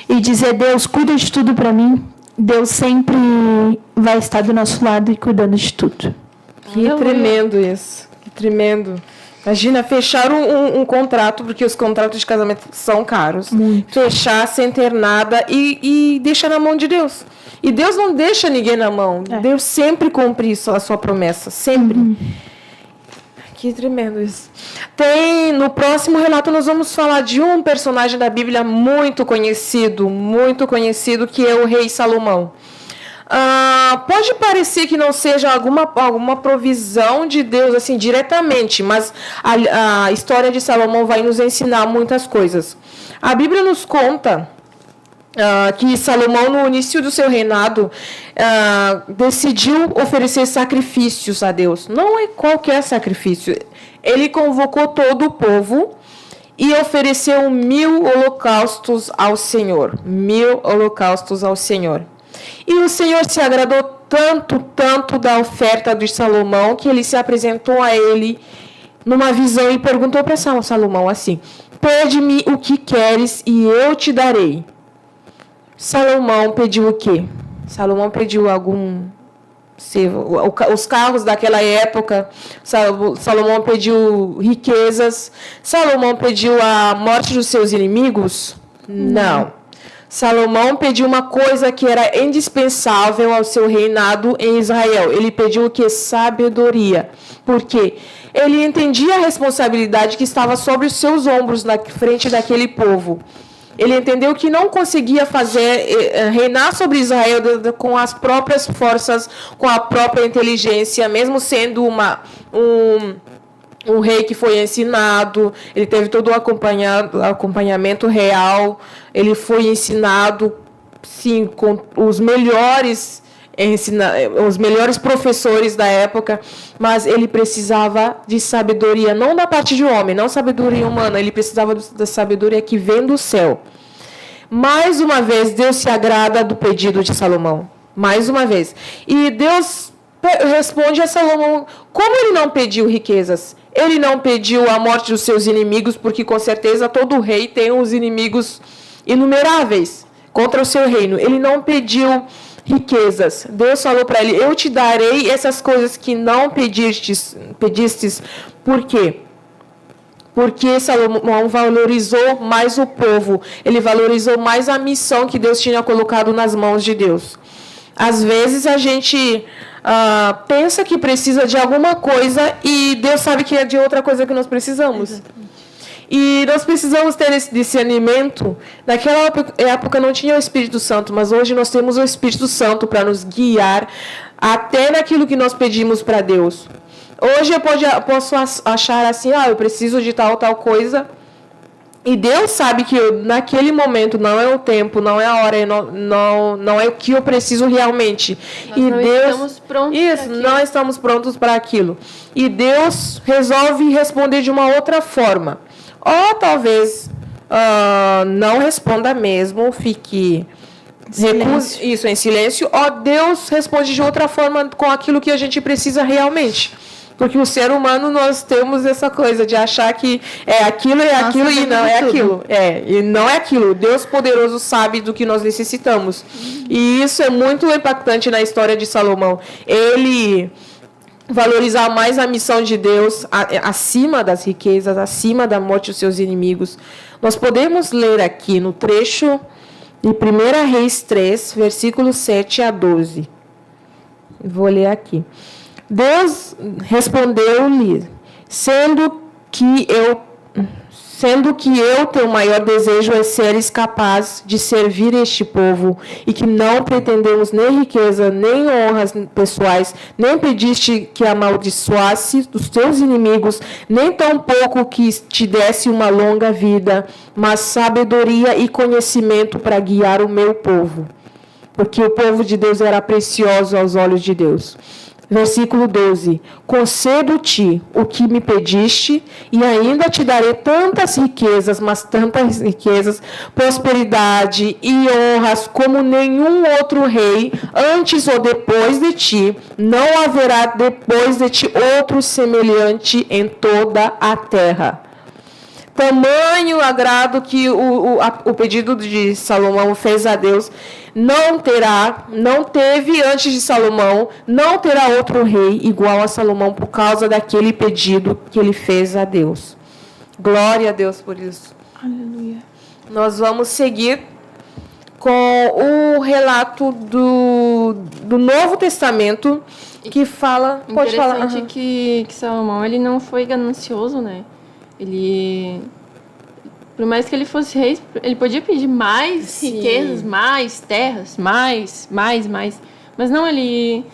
e dizer, Deus, cuida de tudo para mim, Deus sempre vai estar do nosso lado e cuidando de tudo. Que tremendo isso. Que tremendo. Imagina, fechar um contrato, porque os contratos de casamento são caros. Muito. Fechar sem ter nada e deixar na mão de Deus. E Deus não deixa ninguém na mão. Deus sempre cumpre a sua promessa. Sempre. Que tremendo isso. No próximo relato nós vamos falar de um personagem da Bíblia muito conhecido, que é o rei Salomão. Pode parecer que não seja alguma provisão de Deus assim diretamente, mas a história de Salomão vai nos ensinar muitas coisas. A Bíblia nos conta que Salomão, no início do seu reinado, decidiu oferecer sacrifícios a Deus. Não é qualquer sacrifício. Ele convocou todo o povo e ofereceu 1000 holocaustos ao Senhor. 1000 holocaustos ao Senhor. E o Senhor se agradou tanto da oferta de Salomão, que ele se apresentou a ele numa visão e perguntou para Salomão assim: pede-me o que queres e eu te darei. Salomão pediu o quê? Salomão pediu os carros daquela época. Salomão pediu riquezas. Salomão pediu a morte dos seus inimigos? Não. Salomão pediu uma coisa que era indispensável ao seu reinado em Israel. Ele pediu o quê? Sabedoria. Por quê? Ele entendia a responsabilidade que estava sobre os seus ombros na frente daquele povo. Ele entendeu que não conseguia reinar sobre Israel com as próprias forças, com a própria inteligência, mesmo sendo um rei que foi ensinado. Ele teve todo o acompanhamento real. Ele foi ensinado, sim, com os melhores professores da época, mas ele precisava de sabedoria, não da parte de homem, não sabedoria humana, ele precisava da sabedoria que vem do céu. Mais uma vez, Deus se agrada do pedido de Salomão. Mais uma vez. E Deus responde a Salomão, como ele não pediu riquezas? Ele não pediu a morte dos seus inimigos, porque com certeza todo rei tem os inimigos inumeráveis contra o seu reino. Ele não pediu riquezas. Deus falou para ele: eu te darei essas coisas que não pedistes. Por quê? Porque Salomão valorizou mais o povo. Ele valorizou mais a missão que Deus tinha colocado nas mãos de Deus. Às vezes a gente pensa que precisa de alguma coisa e Deus sabe que é de outra coisa que nós precisamos. Exatamente. E nós precisamos ter esse discernimento. Naquela época não tinha o Espírito Santo, mas hoje nós temos o Espírito Santo para nos guiar até naquilo que nós pedimos para Deus. Hoje eu posso achar assim, eu preciso de tal coisa. E Deus sabe que naquele momento não é o tempo, não é a hora, não é o que eu preciso realmente. Não estamos prontos para aquilo. E Deus resolve responder de uma outra forma. Ou talvez não responda mesmo, fique em silêncio. Ou Deus responde de outra forma com aquilo que a gente precisa realmente. Porque o ser humano, nós temos essa coisa de achar que é aquilo e não é aquilo. E não é aquilo. Deus poderoso sabe do que nós necessitamos. E isso é muito impactante na história de Salomão. Ele valorizar mais a missão de Deus acima das riquezas, acima da morte dos seus inimigos. Nós podemos ler aqui no trecho de 1 Reis 3, versículos 7 a 12. Vou ler aqui. Deus respondeu-lhe, sendo sendo que teu maior desejo é seres capaz de servir este povo, e que não pretendemos nem riqueza, nem honras pessoais, nem pediste que amaldiçoasse os teus inimigos, nem tampouco que te desse uma longa vida, mas sabedoria e conhecimento para guiar o meu povo, porque o povo de Deus era precioso aos olhos de Deus. Versículo 12. Concedo-te o que me pediste, e ainda te darei tantas riquezas, mas tantas riquezas, prosperidade e honras, como nenhum outro rei, antes ou depois de ti, não haverá depois de ti outro semelhante em toda a terra. Tamanho agrado que o pedido de Salomão fez a Deus, não teve antes de Salomão, não terá outro rei igual a Salomão por causa daquele pedido que ele fez a Deus. Glória a Deus por isso. Aleluia. Nós vamos seguir com o relato do Novo Testamento, que fala... Pode falar. Interessante que Salomão, ele não foi ganancioso, né? Ele, por mais que ele fosse rei, ele podia pedir mais riquezas, mais terras, mais. Mas não, ele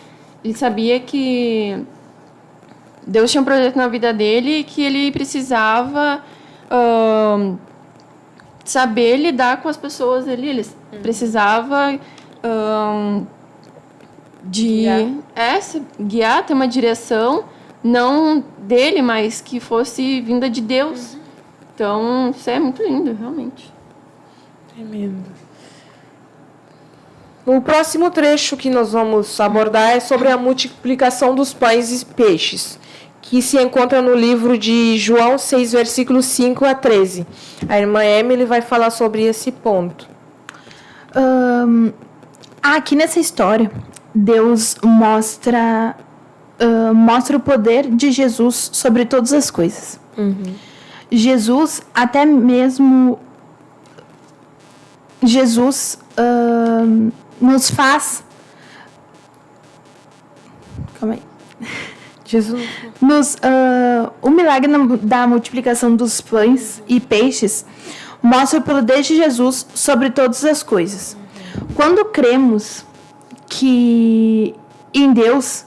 sabia que Deus tinha um projeto na vida dele e que ele precisava saber lidar com as pessoas ali. Ele precisava guiar, ter uma direção, não dele, mas que fosse vinda de Deus. Então, isso é muito lindo, realmente. Tremendo. O próximo trecho que nós vamos abordar é sobre a multiplicação dos pães e peixes, que se encontra no livro de João 6, versículos 5 a 13. A irmã Emily vai falar sobre esse ponto. Aqui nessa história, Deus mostra o poder de Jesus sobre todas as coisas. Jesus, até mesmo Jesus nos faz... Calma aí. Jesus. O milagre da multiplicação dos pães e peixes mostra o poder de Jesus sobre todas as coisas. Quando cremos que em Deus,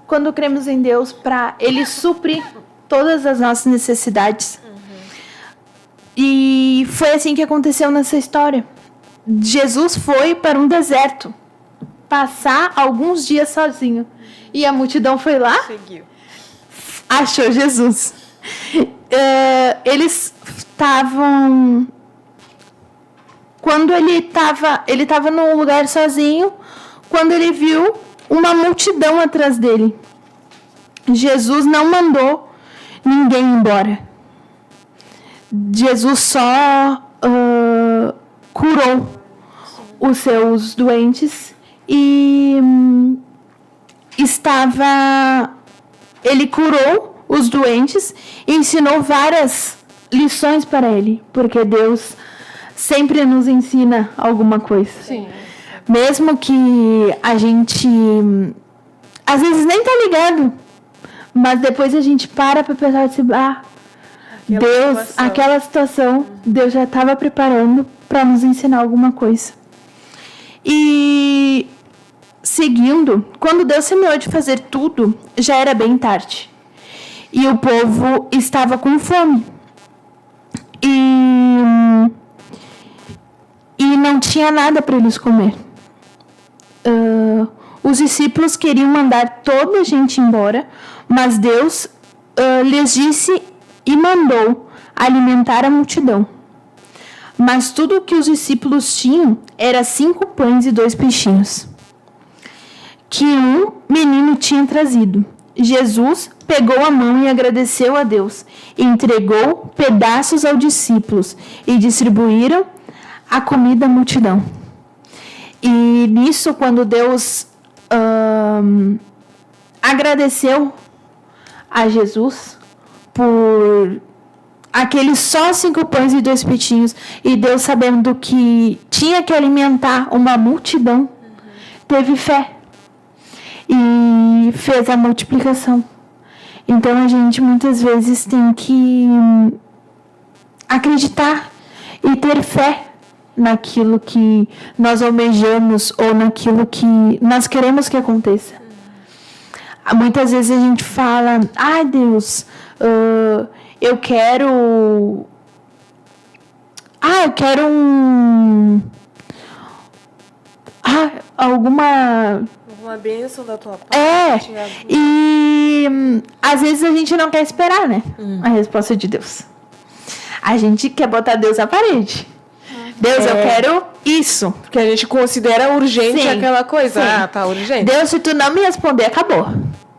quando cremos em Deus para Ele suprir todas as nossas necessidades. E foi assim que aconteceu nessa história. Jesus foi para um deserto passar alguns dias sozinho. E a multidão foi lá, achou Jesus. Eles estavam... Quando ele estava num lugar sozinho, quando ele viu uma multidão atrás dele. Jesus não mandou ninguém embora. Jesus só curou os seus doentes e ele curou os doentes e ensinou várias lições para ele, porque Deus sempre nos ensina alguma coisa. Sim. Mesmo que a gente às vezes nem tá ligado, mas depois a gente para pensar assim, aquela situação, Deus já estava preparando para nos ensinar alguma coisa. E seguindo, quando Deus terminou de fazer tudo, já era bem tarde. E o povo estava com fome. E não tinha nada para eles comer. Os discípulos queriam mandar toda a gente embora, mas Deus lhes disse e mandou alimentar a multidão. Mas tudo o que os discípulos tinham era 5 pães e 2 peixinhos, que um menino tinha trazido. Jesus pegou a mão e agradeceu a Deus, e entregou pedaços aos discípulos, e distribuíram a comida à multidão. E nisso, quando Deus agradeceu a Jesus por aqueles só 5 pães e 2 peixinhos, e Deus, sabendo que tinha que alimentar uma multidão, teve fé e fez a multiplicação. Então a gente muitas vezes tem que acreditar e ter fé naquilo que nós almejamos ou naquilo que nós queremos que aconteça. Muitas vezes a gente fala, ai Deus, eu quero alguma bênção da tua parte. E às vezes a gente não quer esperar, né? A resposta de Deus. A gente quer botar Deus à parede. Deus, eu quero isso. Porque a gente considera urgente Sim, aquela coisa. sim. Ah, tá urgente. Deus, se tu não me responder, acabou.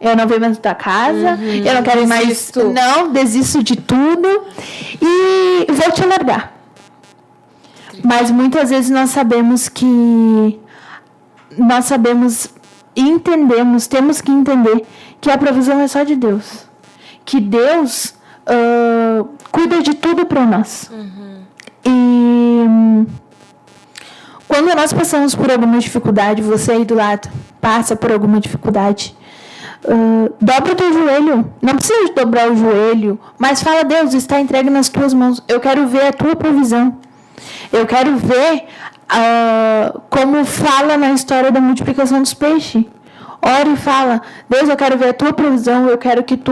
Eu não venho mais na tua casa, eu não quero mais. Desisto. Não, desisto de tudo e vou te largar. Mas muitas vezes nós sabemos e entendemos, temos que entender que a provisão é só de Deus. Que Deus cuida de tudo para nós. E quando nós passamos por alguma dificuldade, você aí do lado passa por alguma dificuldade, dobra o teu joelho. Não precisa dobrar o joelho, mas fala, Deus, está entregue nas tuas mãos. Eu quero ver a tua provisão. Eu quero ver como fala na história da multiplicação dos peixes. Ora e fala, Deus, eu quero ver a tua provisão, eu quero que tu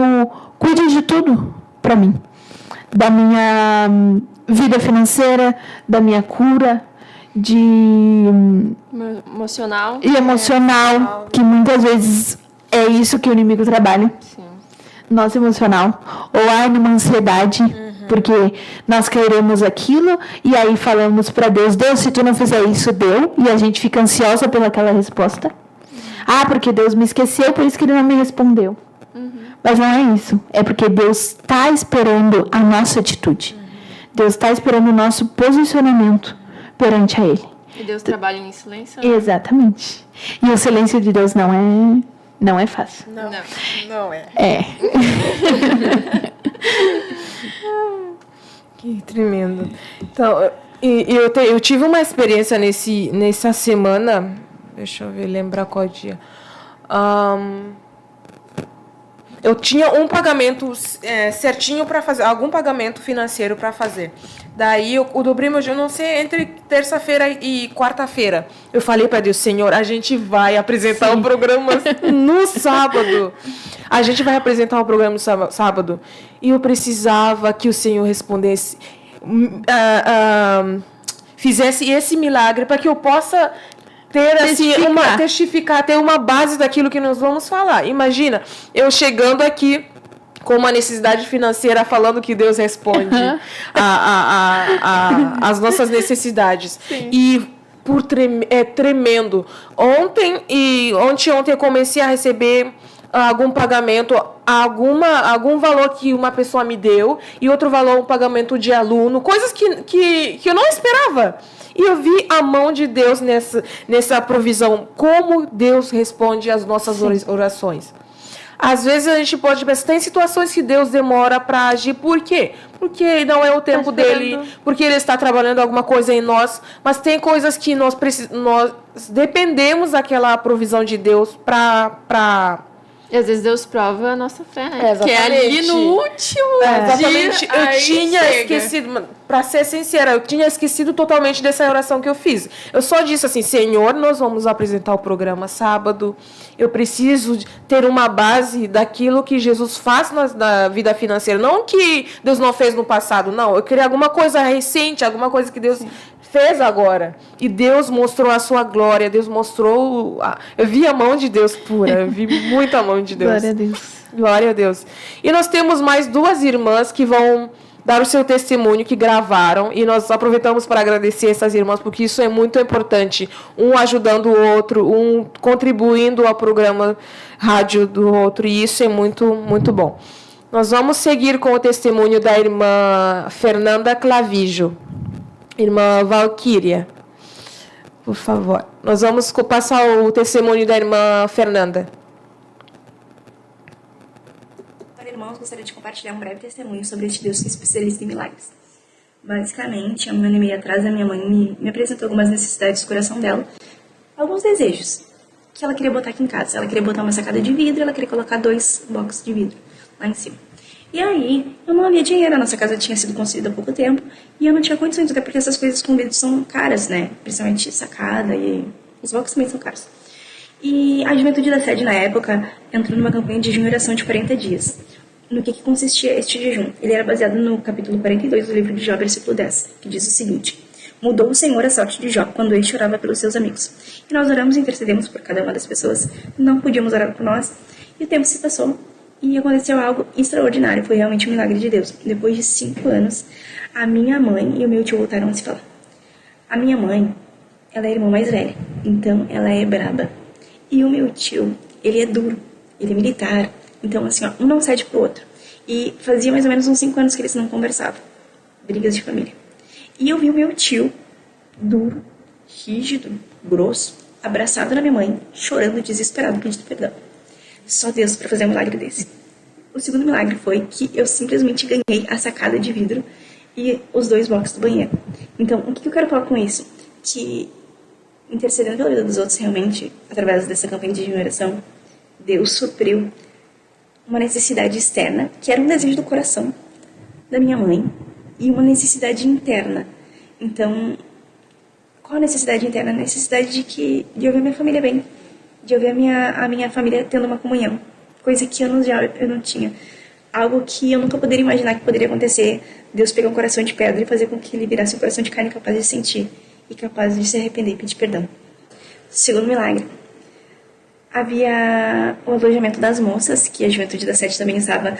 cuides de tudo para mim. Da minha vida financeira, da minha cura, Emocional. e emocional, que muitas vezes é isso que o inimigo trabalha. Sim. Nosso emocional. Ou há uma ansiedade, porque nós queremos aquilo e aí falamos para Deus, Deus, se tu não fizer isso, deu. E a gente fica ansiosa pelaquela resposta. Porque Deus me esqueceu, por isso que ele não me respondeu. Mas não é isso. É porque Deus está esperando a nossa atitude. Deus está esperando o nosso posicionamento perante a Ele. E Deus trabalha em silêncio? Né? Exatamente. E o silêncio de Deus não é fácil. Não é. Que tremendo. Então, eu tive uma experiência nessa semana. Deixa eu ver, lembrar qual dia. Eu tinha um pagamento certinho para fazer, algum pagamento financeiro para fazer. Daí eu dobrei meu joelho, não sei, entre terça-feira e quarta-feira. Eu falei para Deus, Senhor, a gente vai apresentar um programa no sábado. A gente vai apresentar um programa no sábado. E eu precisava que o Senhor respondesse, fizesse esse milagre para que eu possa ter testificar, ter uma base daquilo que nós vamos falar. Imagina, eu chegando aqui com uma necessidade financeira, falando que Deus responde as nossas necessidades. Sim. E é tremendo. Ontem eu comecei a receber algum pagamento, algum valor que uma pessoa me deu e outro valor, um pagamento de aluno, coisas que eu não esperava. E eu vi a mão de Deus nessa provisão, como Deus responde às nossas orações. Às vezes a gente pode pensar, tem situações que Deus demora para agir. Por quê? Porque não é o tempo dele, porque ele está trabalhando alguma coisa em nós, mas tem coisas que nós dependemos daquela provisão de Deus para E às vezes Deus prova a nossa fé, né? Que é ali no último exatamente. dia. Eu tinha esquecido, para ser sincera, eu tinha esquecido totalmente dessa oração que eu fiz. Eu só disse assim, Senhor, nós vamos apresentar o programa sábado. Eu preciso ter uma base daquilo que Jesus faz na vida financeira. Não que Deus não fez no passado, não. Eu queria alguma coisa recente, alguma coisa que Deus fez agora. E Deus mostrou a sua glória. Deus mostrou... Eu vi a mão de Deus pura. Eu vi muita mão de Deus. Glória a Deus. Glória a Deus. E nós temos mais 2 irmãs que vão dar o seu testemunho, que gravaram. E nós aproveitamos para agradecer essas irmãs, porque isso é muito importante. Um ajudando o outro, um contribuindo ao programa rádio do outro. E isso é muito, muito bom. Nós vamos seguir com o testemunho da irmã Fernanda Clavijo. Irmã Valquíria, por favor. Nós vamos passar o testemunho da irmã Fernanda. Olá, irmãos, gostaria de compartilhar um breve testemunho sobre este Deus que é especialista em milagres. Basicamente, há um ano e meio atrás, a minha mãe me apresentou algumas necessidades do coração dela, alguns desejos que ela queria botar aqui em casa. Ela queria botar uma sacada de vidro, ela queria colocar 2 boxes de vidro. lá em cima. E aí, eu não havia dinheiro, a nossa casa tinha sido construída há pouco tempo, e eu não tinha condições, até porque essas coisas com vidro são caras, né? Principalmente sacada, e os blocos também são caros. E a Juventude da Sede, na época, entrou numa campanha de jejum e oração de 40 dias. No que consistia este jejum? Ele era baseado no capítulo 42 do livro de Jó, versículo 10, que diz o seguinte: mudou o Senhor a sorte de Jó quando ele chorava pelos seus amigos. E nós oramos e intercedemos por cada uma das pessoas, não podíamos orar por nós, e o tempo se passou, e aconteceu algo extraordinário, foi realmente um milagre de Deus. Depois de 5 anos, a minha mãe e o meu tio voltaram a se falar. A minha mãe, ela é a irmã mais velha, então ela é braba. E o meu tio, ele é duro, ele é militar, então assim, ó, um não cede pro outro. E fazia mais ou menos uns 5 anos que eles não conversavam, brigas de família. E eu vi o meu tio, duro, rígido, grosso, abraçado na minha mãe, chorando, desesperado, pedindo perdão. Só Deus para fazer um milagre desse. O segundo milagre foi que eu simplesmente ganhei a sacada de vidro e os 2 blocos do banheiro. Então, o que eu quero falar com isso? Que, intercedendo pela vida dos outros, realmente, através dessa campanha de oração, Deus supriu uma necessidade externa, que era um desejo do coração da minha mãe, e uma necessidade interna. Então, qual a necessidade interna? A necessidade de eu ver minha família bem, de eu ver a minha família tendo uma comunhão, coisa que anos já eu não tinha. Algo que eu nunca poderia imaginar que poderia acontecer. Deus pegar um coração de pedra e fazer com que ele virasse um coração de carne capaz de sentir e capaz de se arrepender e pedir perdão. Segundo milagre, havia o alojamento das moças, que a Juventude da Sede também estava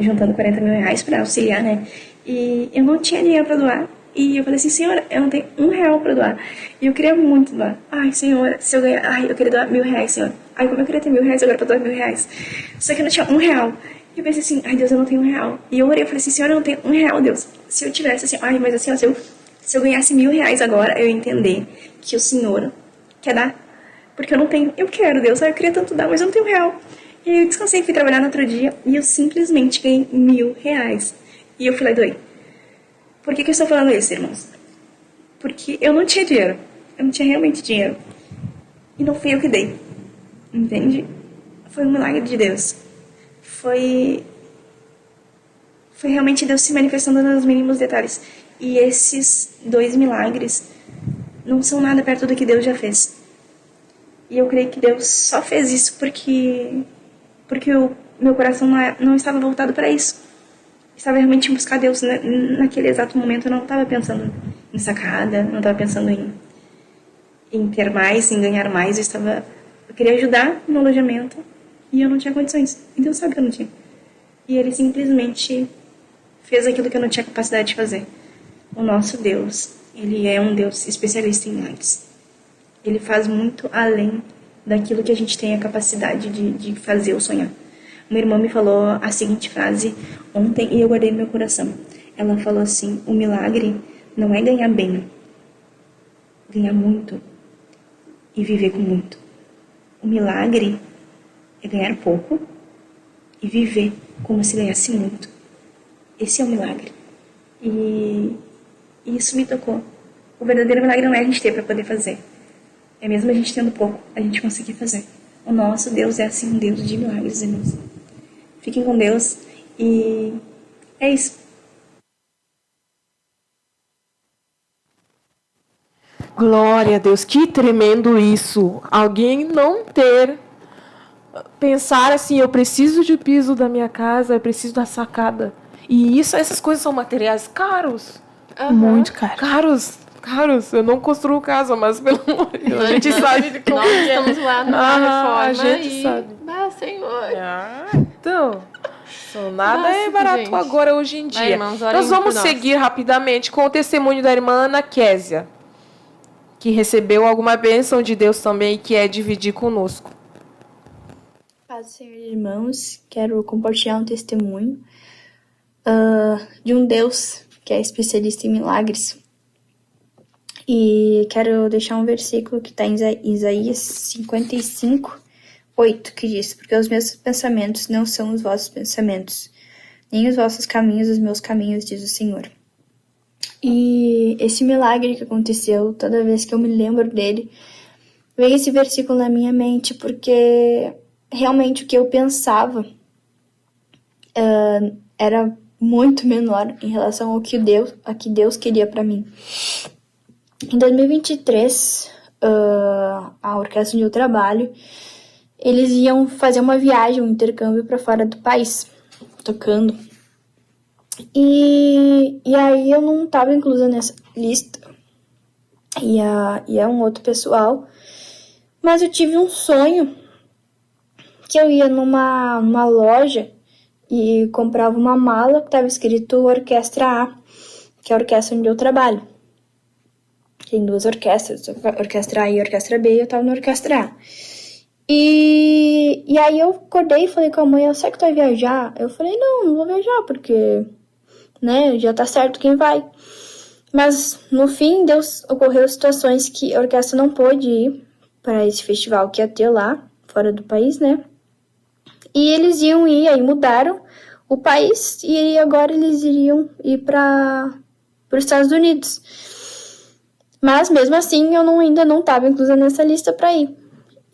juntando 40 mil reais para auxiliar, né? E eu não tinha dinheiro para doar. E eu falei assim, Senhora, eu não tenho R$1 para doar. E eu queria muito doar. Ai, Senhora, se eu ganhar... Ai, eu queria doar R$1.000, Senhora. Ai, como eu queria ter R$1.000 agora para doar R$1.000. Só que eu não tinha R$1. E eu pensei assim, ai, Deus, eu não tenho R$1. E eu orei, eu falei assim, Senhora, eu não tenho R$1, Deus. Se eu tivesse assim, ai, mas assim, ó, se eu ganhasse R$1.000 agora, eu ia entender que o Senhor quer dar. Porque eu não tenho... Eu quero, Deus. Ai, eu queria tanto dar, mas eu não tenho R$1. E aí eu descansei, fui trabalhar no outro dia e eu simplesmente ganhei R$1.000. E eu fui lá e doei. Por que eu estou falando isso, irmãos? Porque eu não tinha dinheiro. Eu não tinha realmente dinheiro. E não fui eu que dei. Entende? Foi um milagre de Deus. Foi realmente Deus se manifestando nos mínimos detalhes. E esses 2 milagres não são nada perto do que Deus já fez. E eu creio que Deus só fez isso porque o meu coração não estava voltado para isso. Estava realmente em buscar Deus naquele exato momento. Eu não estava pensando em sacada, não estava pensando em ter mais, em ganhar mais. Eu queria ajudar no alojamento e eu não tinha condições. E Deus sabe que eu não tinha. E Ele simplesmente fez aquilo que eu não tinha capacidade de fazer. O nosso Deus, Ele é um Deus especialista em milagres. Ele faz muito além daquilo que a gente tem a capacidade de fazer ou sonhar. Uma irmã me falou a seguinte frase ontem e eu guardei no meu coração. Ela falou assim, o milagre não é ganhar bem, ganhar muito e viver com muito. O milagre é ganhar pouco e viver como se ganhasse muito. Esse é o milagre. E isso me tocou. O verdadeiro milagre não é a gente ter para poder fazer. É mesmo a gente tendo pouco, a gente conseguir fazer. O nosso Deus é assim um Deus de milagres, irmãos. Fiquem com Deus e é isso. Glória a Deus, que tremendo isso. Alguém não pensar assim, eu preciso de piso da minha casa, eu preciso da sacada. E essas coisas são materiais caros. Muito caro. Caros. Eu não construo casa, mas pelo amor de Deus, a gente sabe de como Nós estamos lá na reforma a gente sabe. Senhor. Então, nada é barato gente. agora, hoje em dia. Irmãos, orem Nós vamos por nós. seguir rapidamente com o testemunho da irmã Ana Késia, que recebeu alguma bênção de Deus também e quer dividir conosco. Paz do Senhor, irmãos, quero compartilhar um testemunho de um Deus que é especialista em milagres. E quero deixar um versículo que está em Isaías 55, 8, que diz: porque os meus pensamentos não são os vossos pensamentos, nem os vossos caminhos os meus caminhos, diz o Senhor. E esse milagre que aconteceu, toda vez que eu me lembro dele, vem esse versículo na minha mente, porque realmente o que eu pensava era muito menor em relação ao que Deus queria para mim. Em 2023, a orquestra onde eu trabalho, eles iam fazer uma viagem, um intercâmbio para fora do país, tocando. E aí eu não estava inclusa nessa lista. E é um outro pessoal. Mas eu tive um sonho que eu ia numa loja e comprava uma mala que estava escrito Orquestra A, que é a orquestra onde eu trabalho. Tem 2 orquestras, Orquestra A e Orquestra B, e eu estava na Orquestra A. E aí eu acordei e falei com a mãe, será que tu vai viajar? Eu falei, não vou viajar, porque, né, já tá certo quem vai. Mas, no fim, ocorreu situações que a orquestra não pôde ir para esse festival que ia ter lá, fora do país, né? E eles iam ir, aí mudaram o país, e agora eles iriam ir para os Estados Unidos. Mas, mesmo assim, eu ainda não estava inclusa nessa lista para ir.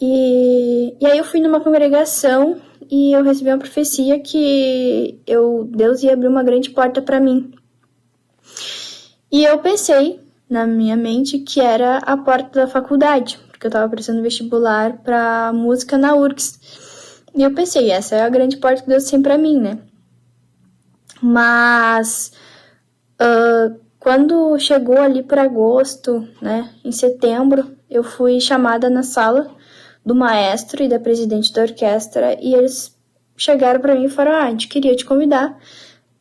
E aí eu fui numa congregação e eu recebi uma profecia que Deus ia abrir uma grande porta para mim. E eu pensei, na minha mente, que era a porta da faculdade, porque eu estava prestando vestibular para música na URGS. E eu pensei, essa é a grande porta que Deus tem para mim, né? Mas quando chegou ali para agosto, né, em setembro, eu fui chamada na sala do maestro e da presidente da orquestra, e eles chegaram para mim e falaram, a gente queria te convidar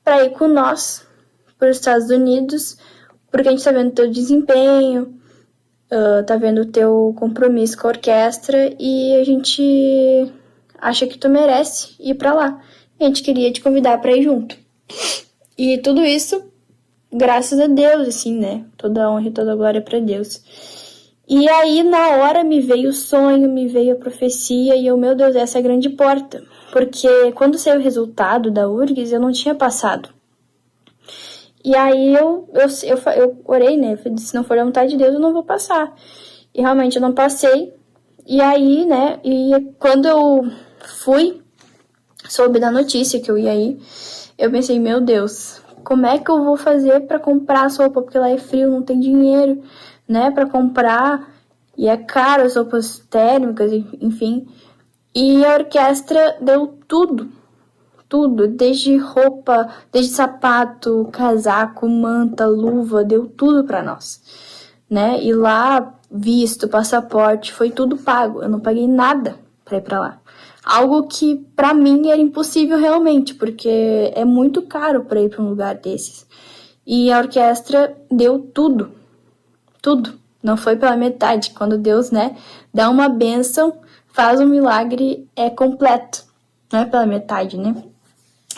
para ir com nós para os Estados Unidos, porque a gente tá vendo o teu desempenho, tá vendo o teu compromisso com a orquestra, e a gente acha que tu merece ir para lá. E a gente queria te convidar para ir junto. E tudo isso, graças a Deus, assim, né? Toda a honra e toda a glória para Deus. E aí, na hora, me veio o sonho, me veio a profecia, e eu, meu Deus, essa é a grande porta. Porque quando saiu o resultado da URGS, eu não tinha passado. E aí, eu orei, né? Eu disse, se não for a vontade de Deus, eu não vou passar. E realmente, eu não passei. E aí, né? E quando eu soube da notícia que eu ia ir, eu pensei, meu Deus, como é que eu vou fazer para comprar as roupas? Porque lá é frio, não tem dinheiro, né, para comprar, e é caro as roupas térmicas, enfim. E a orquestra deu tudo, desde roupa, desde sapato, casaco, manta, luva, deu tudo para nós, né? E lá, visto, passaporte, foi tudo pago, eu não paguei nada para ir para lá. Algo que para mim era impossível realmente, porque é muito caro para ir para um lugar desses. E a orquestra deu tudo, não foi pela metade. Quando Deus, né, dá uma bênção, faz um milagre, é completo, não é pela metade, né?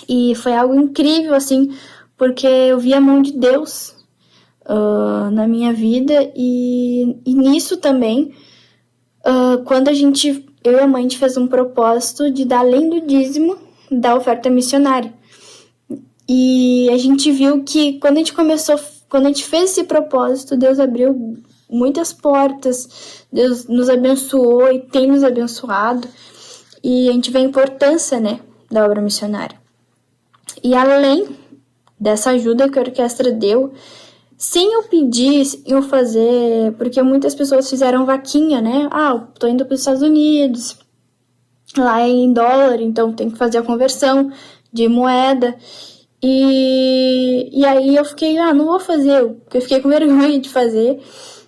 E foi algo incrível, assim, porque eu vi a mão de Deus na minha vida, e nisso também, quando eu e a mãe, a gente fez um propósito de dar, além do dízimo, da oferta missionária. E a gente viu que quando a gente fez esse propósito, Deus abriu muitas portas, Deus nos abençoou e tem nos abençoado, e a gente vê a importância, né, da obra missionária. E além dessa ajuda que a orquestra deu, sem eu pedir, sem eu fazer, porque muitas pessoas fizeram vaquinha, né, tô indo para os Estados Unidos, lá é em dólar, então tem que fazer a conversão de moeda. E aí eu fiquei, não vou fazer, porque eu fiquei com vergonha de fazer.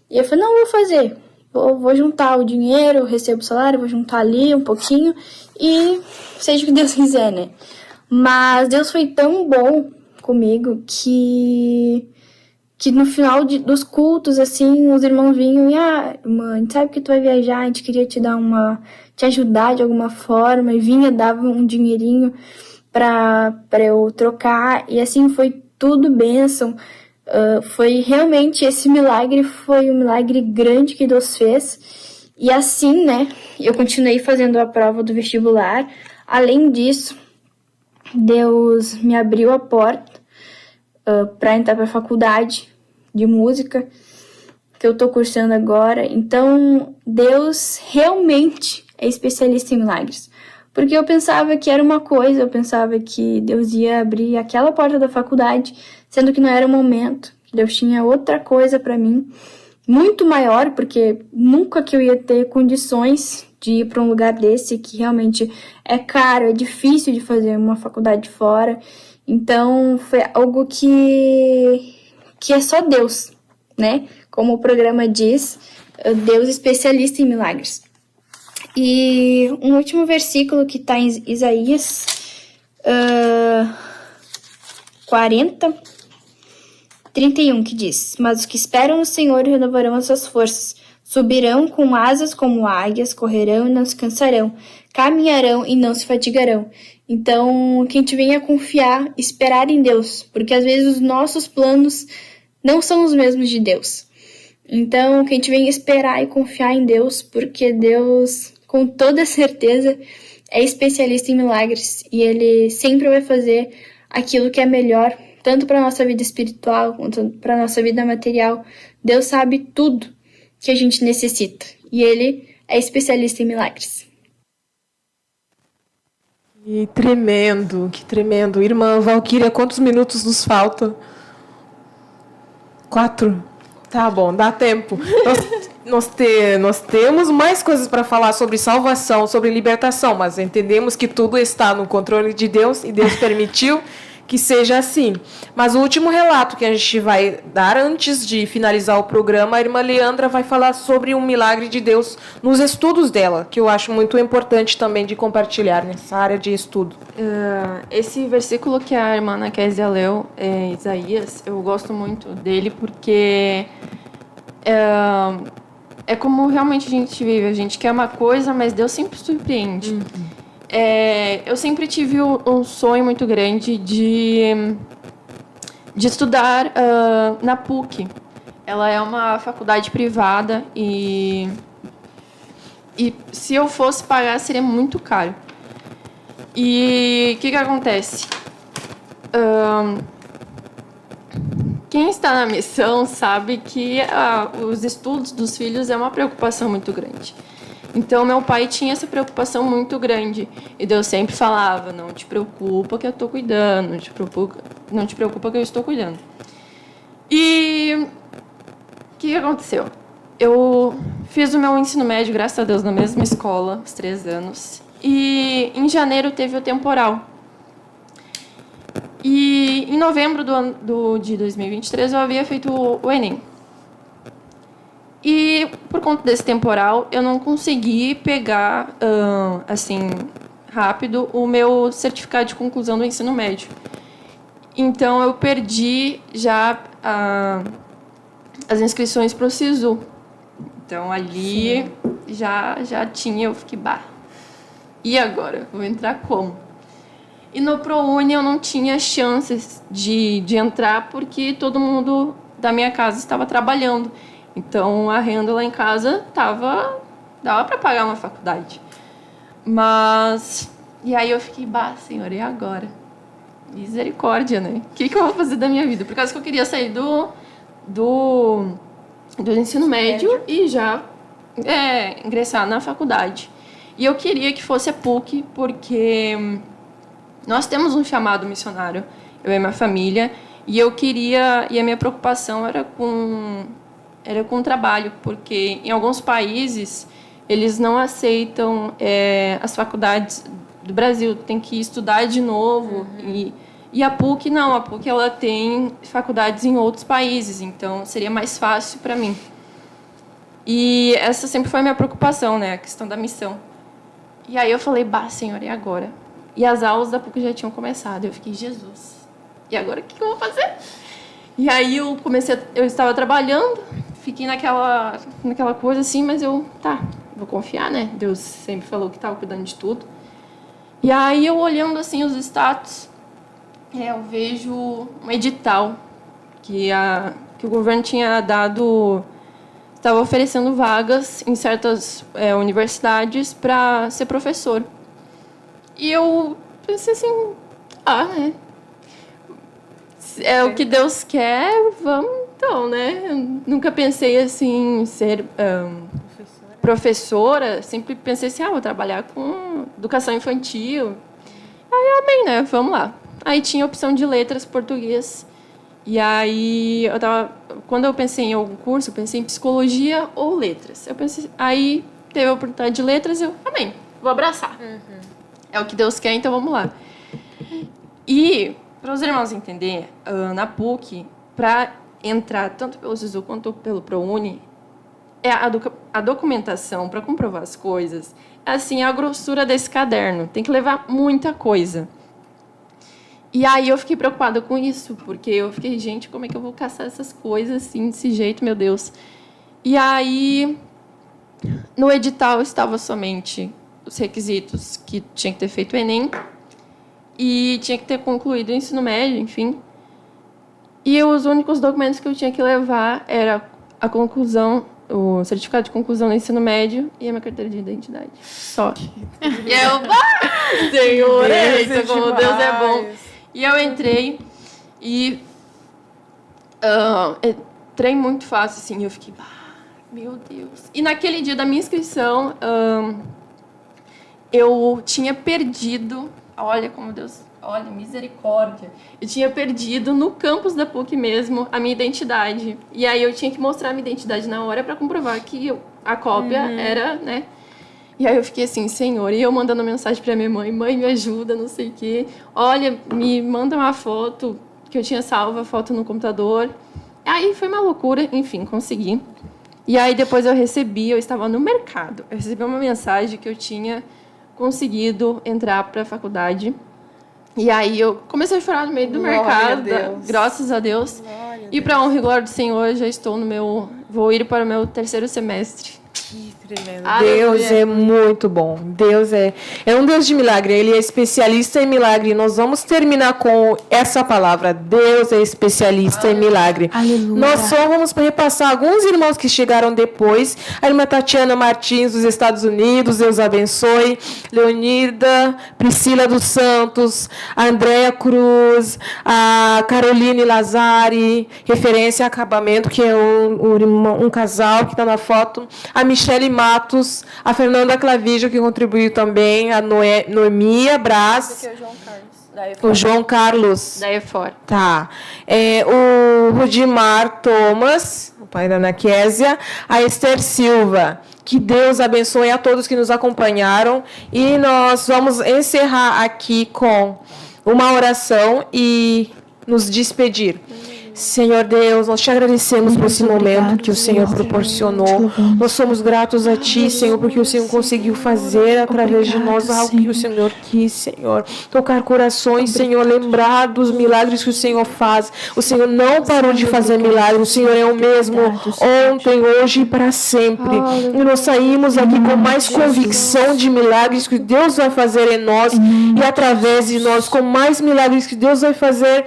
E eu falei, não, vou fazer. Vou juntar o dinheiro, recebo o salário, vou juntar ali um pouquinho e seja o que Deus quiser, né? Mas Deus foi tão bom comigo que no final dos cultos, assim, os irmãos vinham e, mãe, sabe que tu vai viajar, a gente queria te ajudar de alguma forma, e vinha, dava um dinheirinho para eu trocar, e assim foi tudo bênção. Foi realmente, esse milagre foi um milagre grande que Deus fez, e assim, né, eu continuei fazendo a prova do vestibular. Além disso, Deus me abriu a porta para entrar para a faculdade de música que eu estou cursando agora. Então, Deus realmente é especialista em milagres, Porque eu pensava que era uma coisa, eu pensava que Deus ia abrir aquela porta da faculdade, sendo que não era o momento, que Deus tinha outra coisa para mim, muito maior, porque nunca que eu ia ter condições de ir para um lugar desse, que realmente é caro, é difícil de fazer uma faculdade fora. Então, foi algo que é só Deus, né? Como o programa diz, Deus especialista em milagres. E um último versículo que está em Isaías 40:31, que diz: Mas os que esperam no Senhor renovarão as suas forças, subirão com asas como águias, correrão e não se cansarão, caminharão e não se fatigarão. Então, que a gente venha confiar, esperar em Deus, porque às vezes os nossos planos não são os mesmos de Deus. Então, que a gente venha esperar e confiar em Deus, porque Deus, com toda certeza, é especialista em milagres e Ele sempre vai fazer aquilo que é melhor, tanto para a nossa vida espiritual quanto para a nossa vida material. Deus sabe tudo que a gente necessita e Ele é especialista em milagres. Que tremendo, que tremendo. Irmã Valquíria, quantos minutos nos faltam? 4? Tá bom, dá tempo. Nós temos mais coisas para falar sobre salvação, sobre libertação, mas entendemos que tudo está no controle de Deus e Deus permitiu que seja assim. Mas o último relato que a gente vai dar antes de finalizar o programa, a irmã Leandra vai falar sobre um milagre de Deus nos estudos dela, que eu acho muito importante também de compartilhar nessa área de estudo. Esse versículo que a irmã Ana Kézia leu, Isaías, eu gosto muito dele porque é como realmente a gente vive. A gente quer uma coisa, mas Deus sempre surpreende. Eu sempre tive um sonho muito grande de estudar na PUC. Ela é uma faculdade privada e se eu fosse pagar seria muito caro. E o que acontece? Quem está na missão sabe que os estudos dos filhos é uma preocupação muito grande. Então, meu pai tinha essa preocupação muito grande. E Deus sempre falava, não te preocupa que eu estou cuidando, não te preocupa que eu estou cuidando. E o que aconteceu? Eu fiz o meu ensino médio, graças a Deus, na mesma escola, os 3 anos. E em janeiro teve o temporal. E em novembro de 2023 eu havia feito o Enem. E por conta desse temporal, eu não consegui pegar, assim, rápido, o meu certificado de conclusão do ensino médio. Então, eu perdi já as inscrições para o SISU. Então, ali já tinha, eu fiquei, e agora? Vou entrar como? E no ProUni eu não tinha chances de entrar porque todo mundo da minha casa estava trabalhando. Então, a renda lá em casa dava para pagar uma faculdade. Mas, e aí eu fiquei, Senhor, e agora? Misericórdia, né? O que eu vou fazer da minha vida? Por causa que eu queria sair do ensino médio e já ingressar na faculdade. E eu queria que fosse a PUC, porque nós temos um chamado missionário, eu e minha família, e eu queria, e a minha preocupação era com o trabalho, porque em alguns países eles não aceitam as faculdades do Brasil, tem que estudar de novo. E a PUC não, a PUC ela tem faculdades em outros países, então seria mais fácil para mim. E essa sempre foi a minha preocupação, né, a questão da missão. E aí eu falei, Senhor, e agora? E as aulas da PUC já tinham começado, eu fiquei, Jesus, e agora o que eu vou fazer? E aí eu estava trabalhando, fiquei naquela coisa assim, mas eu, vou confiar, né? Deus sempre falou que estava cuidando de tudo. E aí eu olhando assim os status, eu vejo um edital que o governo tinha dado, estava oferecendo vagas em certas universidades para ser professor. E eu pensei assim, né? É o que Deus quer, vamos então, né? Eu nunca pensei assim em ser professora, sempre pensei assim, vou trabalhar com educação infantil. Aí, amém, né? Vamos lá. Aí tinha a opção de letras, português. E aí, quando eu pensei em algum curso, eu pensei em psicologia ou letras. Aí teve a oportunidade de letras, amém, vou abraçar. É o que Deus quer, então vamos lá. E, para os irmãos entenderem, na PUC, para entrar tanto pelo SISU quanto pelo ProUni, a documentação para comprovar as coisas é assim, a grossura desse caderno. Tem que levar muita coisa. E aí eu fiquei preocupada com isso, porque eu fiquei, gente, como é que eu vou caçar essas coisas assim, desse jeito, meu Deus? E aí, no edital estava somente os requisitos que tinha que ter feito o Enem e tinha que ter concluído o ensino médio, enfim. E os únicos documentos que eu tinha que levar era a conclusão, o certificado de conclusão do ensino médio e a minha carteira de identidade. Só. E eu, Senhor, eita, como Deus é bom. E eu entrei e entrei muito fácil, assim, eu fiquei, meu Deus. E naquele dia da minha inscrição, eu tinha perdido, olha como Deus, olha, misericórdia. Eu tinha perdido no campus da PUC mesmo a minha identidade. E aí eu tinha que mostrar a minha identidade na hora para comprovar que a cópia era, né? E aí eu fiquei assim, Senhor, e eu mandando mensagem para minha mãe, me ajuda, não sei o quê. Olha, me manda uma foto, que eu tinha salvo a foto no computador. Aí foi uma loucura, enfim, consegui. E aí depois eu estava no mercado, eu recebi uma mensagem que eu tinha conseguido entrar para a faculdade. E aí eu comecei a chorar no meio do mercado, graças a Deus. E para honra e glória do Senhor, já estou vou ir para o meu 3º semestre. Que tremendo. Deus é muito bom. Deus é um Deus de milagre. Ele é especialista em milagre. Nós vamos terminar com essa palavra. Deus é especialista em milagre. Aleluia. Nós só vamos repassar alguns irmãos que chegaram depois. A irmã Tatiana Martins, dos Estados Unidos. Deus abençoe. Leonida, Priscila dos Santos, a Andréa Cruz, a Caroline Lazari, referência a acabamento, que é um casal que está na foto. A Michele Matos, a Fernanda Clavijo, que contribuiu também, a Noemia Brás. Esse aqui é o João Carlos. O João Carlos. Da EFOR. Tá. O Rudimar Thomas, o pai da Ana Késia, a Esther Silva. Que Deus abençoe a todos que nos acompanharam. E nós vamos encerrar aqui com uma oração e nos despedir. Senhor Deus, nós te agradecemos por esse momento que o Senhor proporcionou. Nós somos gratos a Ti, Senhor, porque o Senhor conseguiu fazer através de nós algo que o Senhor quis, Senhor. Tocar corações, Senhor, lembrar dos milagres que o Senhor faz. O Senhor não parou de fazer milagres. O Senhor é o mesmo ontem, hoje e para sempre. E nós saímos aqui com mais convicção de milagres que Deus vai fazer em nós e através de nós, com mais milagres que Deus vai fazer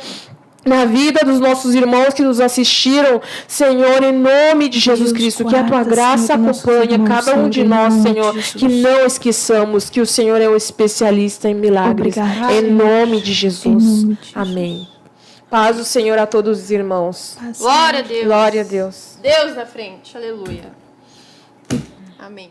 na vida dos nossos irmãos que nos assistiram, Senhor, em nome de Jesus Cristo, que a Tua graça acompanhe cada um de nós, Senhor, que não esqueçamos que o Senhor é um especialista em milagres, em nome de Jesus. Amém. Paz do Senhor a todos os irmãos. Glória a Deus. Glória a Deus. Deus na frente, aleluia. Amém.